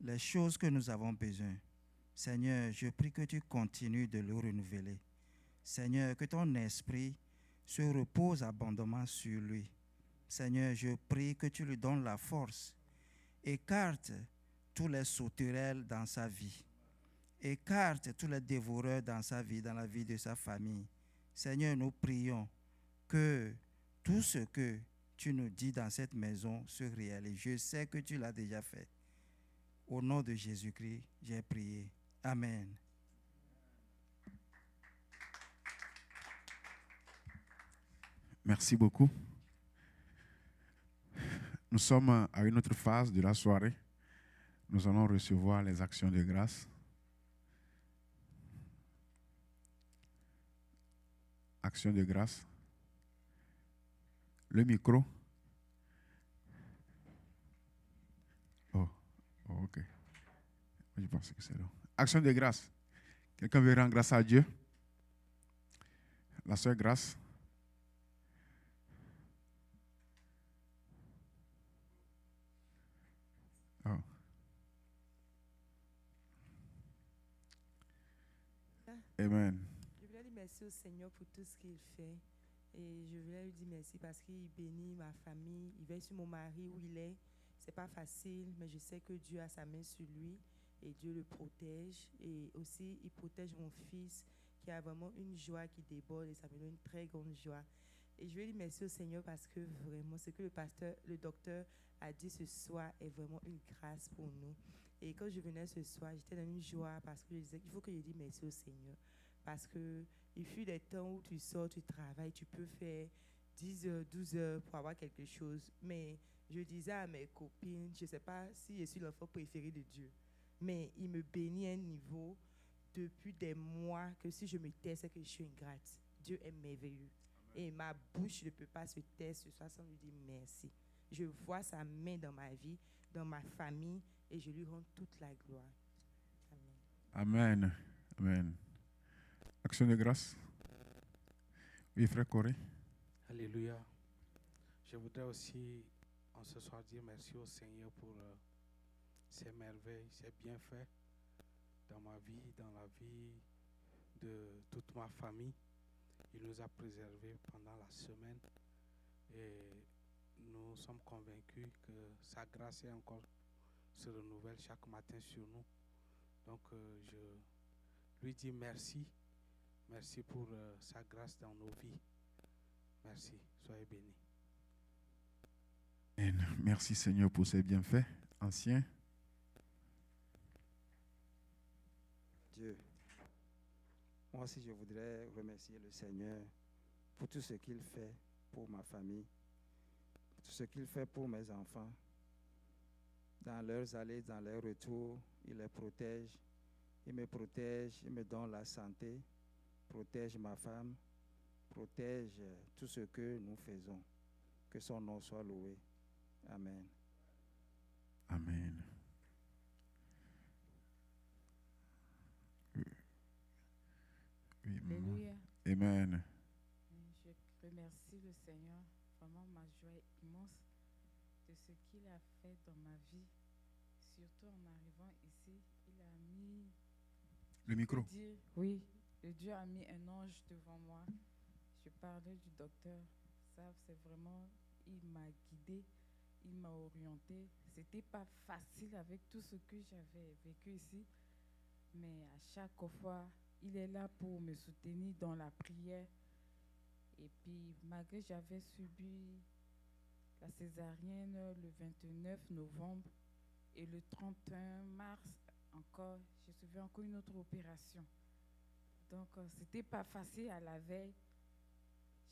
les choses que nous avons besoin. Seigneur, je prie que tu continues de le renouveler. Seigneur, que ton esprit se repose abondamment sur lui. Seigneur, je prie que tu lui donnes la force. Écarte tous les sauterelles dans sa vie. Écarte tous les dévoreurs dans sa vie, dans la vie de sa famille. Seigneur, nous prions que tout ce que tu nous dis dans cette maison se réalise. Je sais que tu l'as déjà fait. Au nom de Jésus-Christ, j'ai prié. Amen. Merci beaucoup. Nous sommes à une autre phase de la soirée. Nous allons recevoir les actions de grâce. Action de grâce. Le micro. Oh, ok. Je pense que c'est là. Action de grâce. Quelqu'un veut rendre grâce à Dieu? La sœur Grâce. Oh. Amen. Je voulais dire merci au Seigneur pour tout ce qu'il fait. Et je voulais lui dire merci parce qu'il bénit ma famille. Il veille sur mon mari où il est. C'est pas facile, mais je sais que Dieu a sa main sur lui et Dieu le protège. Et aussi, il protège mon fils qui a vraiment une joie qui déborde et ça me donne une très grande joie. Et je veux dire merci au Seigneur parce que vraiment, ce que le docteur a dit ce soir est vraiment une grâce pour nous. Et quand je venais ce soir, j'étais dans une joie parce que je disais qu'il faut que je dise merci au Seigneur. Parce que il fut des temps où tu sors, tu travailles, tu peux faire 10 heures, 12 heures pour avoir quelque chose. Mais je disais à mes copines, je ne sais pas si je suis l'enfant préféré de Dieu, mais il me bénit à un niveau depuis des mois que si je me tais, c'est que je suis ingrate. Dieu est merveilleux. Et ma bouche ne peut pas se taire ce soir sans lui dire merci. Je vois sa main dans ma vie, dans ma famille, et je lui rends toute la gloire. Amen. Amen. Action de grâce. Oui, frère Corée. Alléluia. Je voudrais aussi, en ce soir, dire merci au Seigneur pour ses merveilles, ses bienfaits dans ma vie, dans la vie de toute ma famille. Il nous a préservés pendant la semaine et nous sommes convaincus que sa grâce est encore se renouvelle chaque matin sur nous. Donc, je lui dis merci. Merci pour sa grâce dans nos vies. Merci. Soyez bénis. Amen. Merci Seigneur pour ses bienfaits anciens. Dieu. Moi aussi, je voudrais remercier le Seigneur pour tout ce qu'il fait pour ma famille, tout ce qu'il fait pour mes enfants. Dans leurs allées, dans leurs retours, il les protège. Il me protège, il me donne la santé, protège ma femme, protège tout ce que nous faisons. Que son nom soit loué. Amen. Amen. Oui, Alléluia. Amen. Je remercie le Seigneur. Vraiment, ma joie est immense de ce qu'il a fait dans ma vie. Surtout en arrivant ici, il a mis... Le micro. Oui, le Dieu a mis un ange devant moi. Je parlais du docteur. Ça, c'est vraiment... Il m'a guidé, il m'a orienté. C'était pas facile avec tout ce que j'avais vécu ici. Mais à chaque fois, il est là pour me soutenir dans la prière. Et puis, malgré que j'avais subi la césarienne le 29 novembre et le 31 mars encore, j'ai subi encore une autre opération. Donc, c'était pas facile à la veille.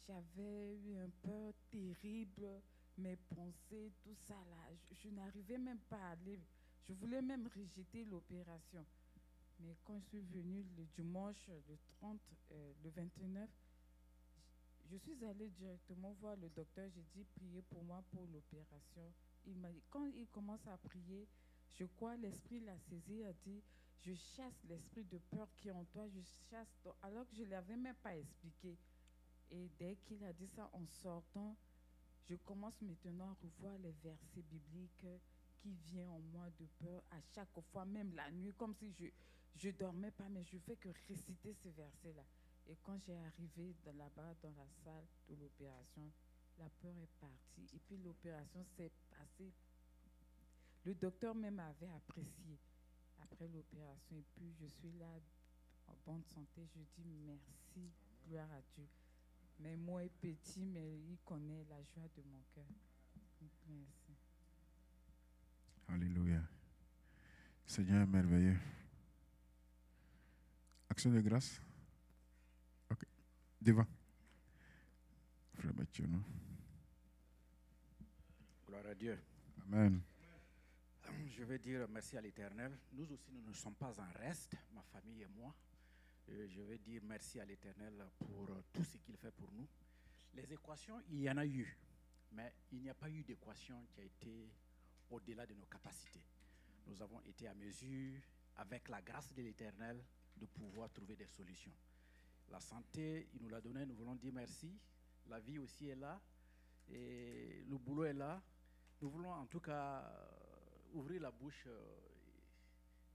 J'avais eu un peur terrible, mes pensées, tout ça là. Je n'arrivais même pas à aller. Je voulais même rejeter l'opération. Mais quand je suis venue le dimanche, le 30, le 29, je suis allée directement voir le docteur. J'ai dit, priez pour moi pour l'opération. Il m'a dit, quand il commence à prier, je crois l'esprit l'a saisi, il a dit, je chasse l'esprit de peur qui est en toi, je chasse, alors que je ne l'avais même pas expliqué. Et dès qu'il a dit ça en sortant, je commence maintenant à revoir les versets bibliques qui viennent en moi de peur à chaque fois, même la nuit, comme si je ne dormais pas, mais je fais que réciter ces versets-là. Et quand j'ai arrivé là-bas dans la salle de l'opération, la peur est partie. Et puis l'opération s'est passée. Le docteur même avait apprécié après l'opération. Et puis je suis là en bonne santé. Je dis merci, gloire à Dieu. Mais moi est petit, mais il connaît la joie de mon cœur. Merci. Alléluia. Seigneur merveilleux. Action de grâce. Ok. Devant. Frère Mathieu. genoux. Gloire à Dieu. Amen. Je vais dire merci à l'Éternel. Nous aussi, nous ne sommes pas en reste, ma famille et moi. Je vais dire merci à l'Éternel pour tout ce qu'il fait pour nous. Les équations, il y en a eu, mais il n'y a pas eu d'équation qui a été au-delà de nos capacités. Nous avons été à mesure, avec la grâce de l'Éternel, de pouvoir trouver des solutions. La santé, il nous l'a donné, nous voulons dire merci. La vie aussi est là, et le boulot est là. Nous voulons en tout cas ouvrir la bouche,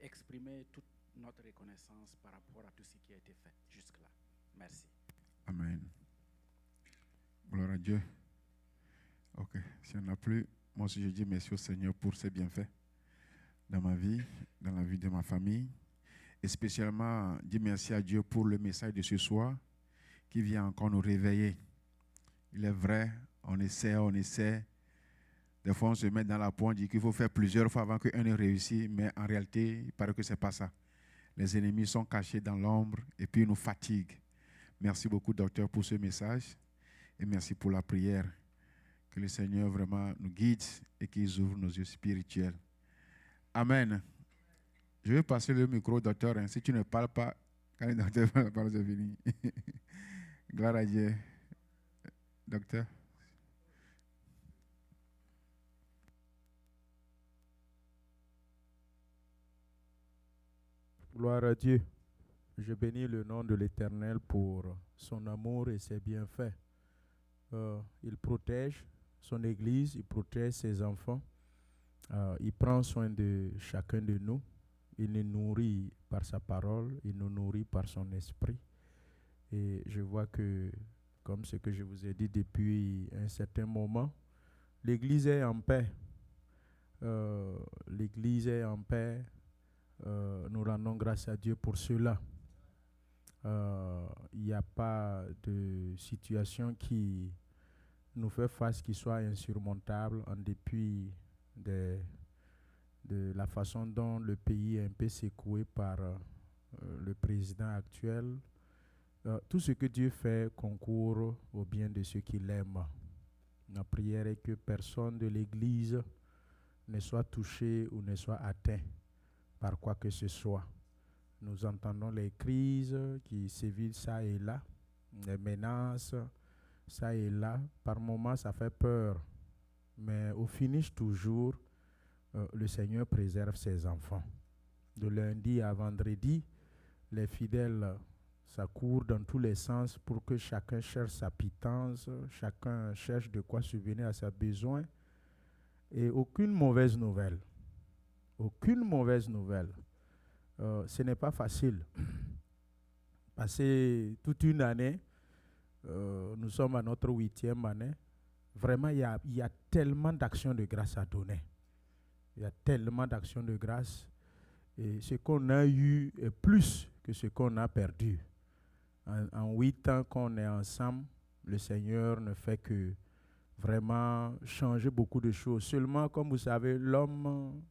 exprimer toute notre reconnaissance par rapport à tout ce qui a été fait jusque-là. Merci. Amen. Gloire à Dieu. Ok, s'il n'y en a plus, moi aussi je dis merci au Seigneur pour ses bienfaits dans ma vie, dans la vie de ma famille. Et spécialement, dis merci à Dieu pour le message de ce soir qui vient encore nous réveiller. Il est vrai, on essaie. Des fois, on se met dans la peau, on dit qu'il faut faire plusieurs fois avant qu'un ait réussi, mais en réalité, il paraît que ce n'est pas ça. Les ennemis sont cachés dans l'ombre et puis ils nous fatiguent. Merci beaucoup, docteur, pour ce message et merci pour la prière. Que le Seigneur vraiment nous guide et qu'il ouvre nos yeux spirituels. Amen. Je vais passer le micro au docteur. Hein. Si tu ne parles pas, quand le docteur parle, c'est fini. Gloire à Dieu. Docteur. Gloire à Dieu. Je bénis le nom de l'Éternel pour son amour et ses bienfaits. Il protège son Église, il protège ses enfants. Il prend soin de chacun de nous. Il nous nourrit par sa parole, il nous nourrit par son esprit. Et je vois que, comme ce que je vous ai dit depuis un certain moment, l'Église est en paix. L'Église est en paix. Nous rendons grâce à Dieu pour cela. Il n'y a pas de situation qui nous fait face qui soit insurmontable en dépit de la façon dont le pays est un peu secoué par le président actuel. Tout ce que Dieu fait concourt au bien de ceux qui l'aiment. Ma prière est que personne de l'Église ne soit touché ou ne soit atteint par quoi que ce soit. Nous entendons les crises qui sévissent ça et là, les menaces, ça et là. Par moments, ça fait peur. Mais au finish, toujours, le Seigneur préserve ses enfants. De lundi à vendredi, les fidèles s'accourent dans tous les sens pour que chacun cherche sa pitance, chacun cherche de quoi subvenir à ses besoins. Et aucune mauvaise nouvelle. Aucune mauvaise nouvelle. Ce n'est pas facile. Passer toute une année, nous sommes à notre 8e année. Vraiment, il y a tellement d'actions de grâce à donner. Il y a tellement d'actions de grâce. Et ce qu'on a eu est plus que ce qu'on a perdu. En 8 ans qu'on est ensemble, le Seigneur ne fait que vraiment changer beaucoup de choses. Seulement, comme vous savez, l'homme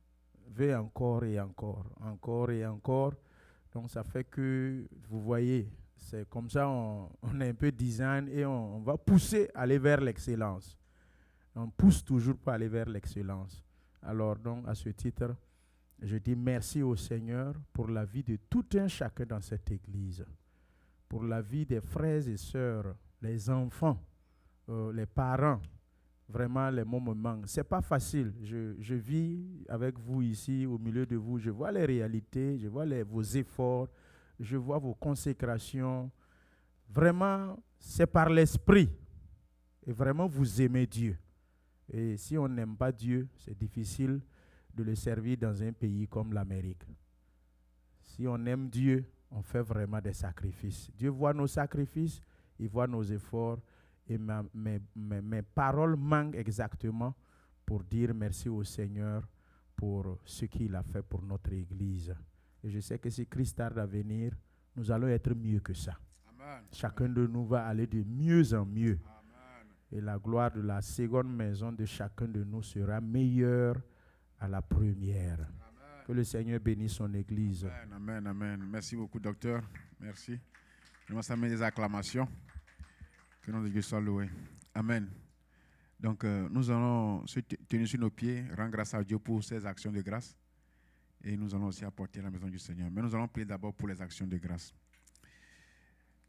veut encore et encore, encore et encore. Donc, ça fait que, vous voyez, c'est comme ça, on est un peu design et on va pousser à aller vers l'excellence. On pousse toujours pour aller vers l'excellence. Alors, donc, à ce titre, je dis merci au Seigneur pour la vie de tout un chacun dans cette église, pour la vie des frères et sœurs, les enfants, les parents. Vraiment, les mots me manquent. Ce n'est pas facile. Je vis avec vous ici, au milieu de vous. Je vois les réalités, je vois vos efforts, je vois vos consécrations. Vraiment, c'est par l'esprit. Et vraiment, vous aimez Dieu. Et si on n'aime pas Dieu, c'est difficile de le servir dans un pays comme l'Amérique. Si on aime Dieu, on fait vraiment des sacrifices. Dieu voit nos sacrifices, il voit nos efforts. Et mes paroles manquent exactement pour dire merci au Seigneur pour ce qu'il a fait pour notre Église. Et je sais que si Christ tarde à venir, nous allons être mieux que ça. Amen. Chacun de nous va aller de mieux en mieux. Amen. Et la gloire de la seconde maison de chacun de nous sera meilleure à la première. Amen. Que le Seigneur bénisse son Église. Amen, amen, amen. Merci beaucoup, docteur. Merci. Je vais mettre des acclamations. Que le nom de Dieu soit loué. Amen. Donc, nous allons se tenir sur nos pieds, rendre grâce à Dieu pour ces actions de grâce. Et nous allons aussi apporter à la maison du Seigneur. Mais nous allons prier d'abord pour les actions de grâce.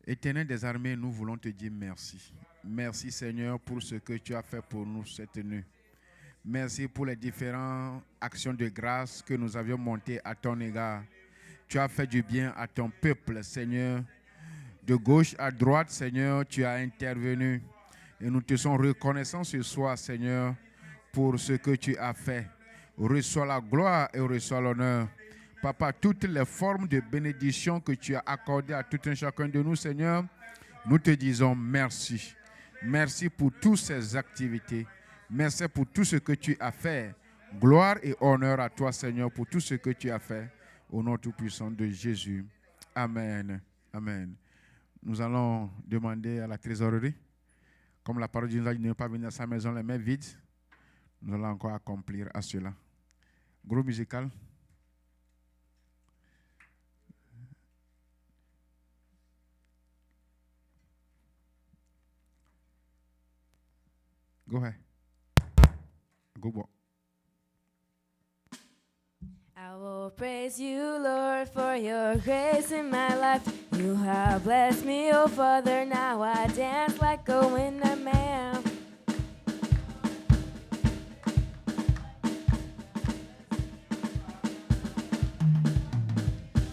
Éternel des armées, nous voulons te dire merci. Merci Seigneur pour ce que tu as fait pour nous cette nuit. Merci pour les différentes actions de grâce que nous avions montées à ton égard. Tu as fait du bien à ton peuple, Seigneur. De gauche à droite, Seigneur, tu as intervenu. Et nous te sommes reconnaissants ce soir, Seigneur, pour ce que tu as fait. Reçois la gloire et reçois l'honneur. Papa, toutes les formes de bénédiction que tu as accordées à tout un chacun de nous, Seigneur, nous te disons merci. Merci pour toutes ces activités. Merci pour tout ce que tu as fait. Gloire et honneur à toi, Seigneur, pour tout ce que tu as fait. Au nom tout-puissant de Jésus. Amen. Amen. Nous allons demander à la trésorerie, comme la parole de Dieu nous a dit de ne pas venir à sa maison les mains vides, nous allons encore accomplir à cela. Groupe musical. Go ahead. Go boy. I will praise you, Lord, for your grace in my life. You have blessed me, oh Father. Now I dance like a winner man.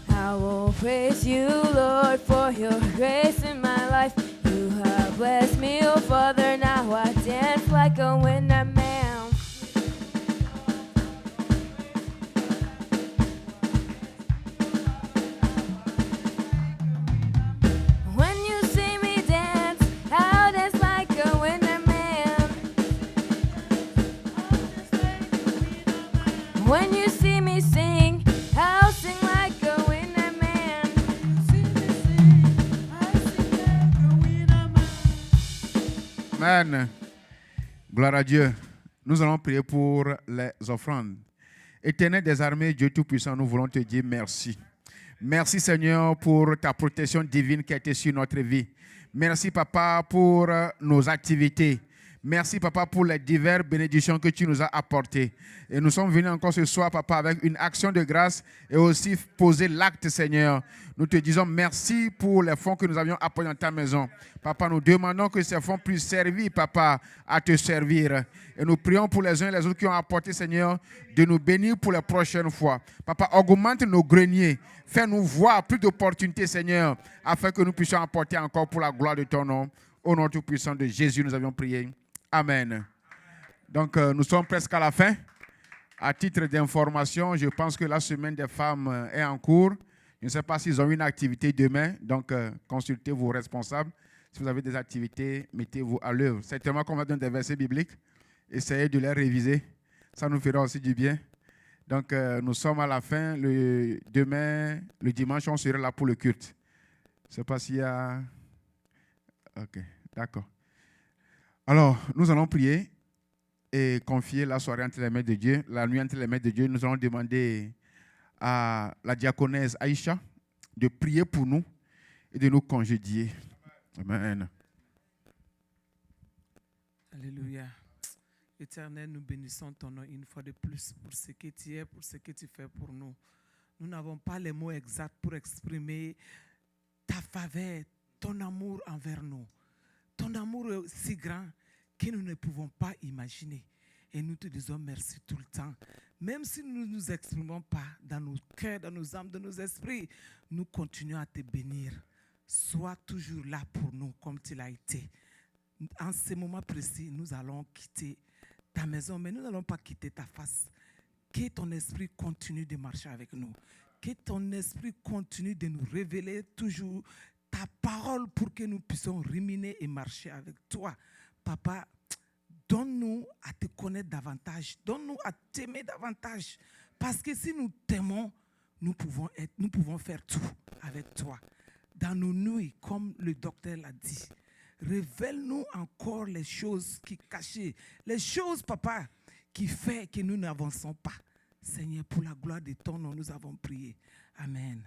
I will praise you, Lord, for your grace in my life. You have blessed me, oh Father. Now I dance like a winner man. When you see me dance, I'll dance like a winner man. When you see me sing, I'll sing like a winner man. Amen. Gloire à Dieu. Nous allons prier pour les offrandes. Éternel des armées, Dieu Tout-Puissant, nous voulons te dire merci. Merci Seigneur pour ta protection divine qui a été sur notre vie. Merci Papa pour nos activités. Merci Papa pour les diverses bénédictions que tu nous as apportées. Et nous sommes venus encore ce soir Papa avec une action de grâce et aussi poser l'acte Seigneur. Nous te disons merci pour les fonds que nous avions apportés dans ta maison. Papa, nous demandons que ces fonds puissent servir Papa à te servir. Et nous prions pour les uns et les autres qui ont apporté Seigneur de nous bénir pour les prochaines fois. Papa, augmente nos greniers. Fais-nous voir plus d'opportunités Seigneur afin que nous puissions apporter encore pour la gloire de ton nom. Au nom tout puissant de Jésus, nous avions prié. Amen. Donc, nous sommes presque à la fin. À titre d'information, je pense que la semaine des femmes est en cours. Je ne sais pas s'ils ont une activité demain. Donc, consultez vos responsables. Si vous avez des activités, mettez-vous à l'œuvre. Certainement qu'on va donner des versets bibliques. Essayez de les réviser. Ça nous fera aussi du bien. Donc, nous sommes à la fin. Demain, le dimanche, on sera là pour le culte. Je ne sais pas s'il y a... OK, d'accord. Alors, nous allons prier et confier la soirée entre les mains de Dieu, la nuit entre les mains de Dieu. Nous allons demander à la diaconesse Aïcha de prier pour nous et de nous congédier. Amen. Alléluia. Éternel, nous bénissons ton nom une fois de plus pour ce que tu es, pour ce que tu fais pour nous. Nous n'avons pas les mots exacts pour exprimer ta faveur, ton amour envers nous. Ton amour est si grand que nous ne pouvons pas imaginer. Et nous te disons merci tout le temps. Même si nous ne nous exprimons pas dans nos cœurs, dans nos âmes, dans nos esprits, nous continuons à te bénir. Sois toujours là pour nous comme tu l'as été. En ce moment précis, nous allons quitter ta maison, mais nous n'allons pas quitter ta face. Que ton esprit continue de marcher avec nous. Que ton esprit continue de nous révéler toujours ta parole pour que nous puissions ruminer et marcher avec toi. Papa, donne-nous à te connaître davantage. Donne-nous à t'aimer davantage. Parce que si nous t'aimons, nous pouvons faire tout avec toi. Dans nos nuits, comme le docteur l'a dit, révèle-nous encore les choses qui cachées. Les choses, papa, qui fait que nous n'avançons pas. Seigneur, pour la gloire de ton nom, nous avons prié. Amen.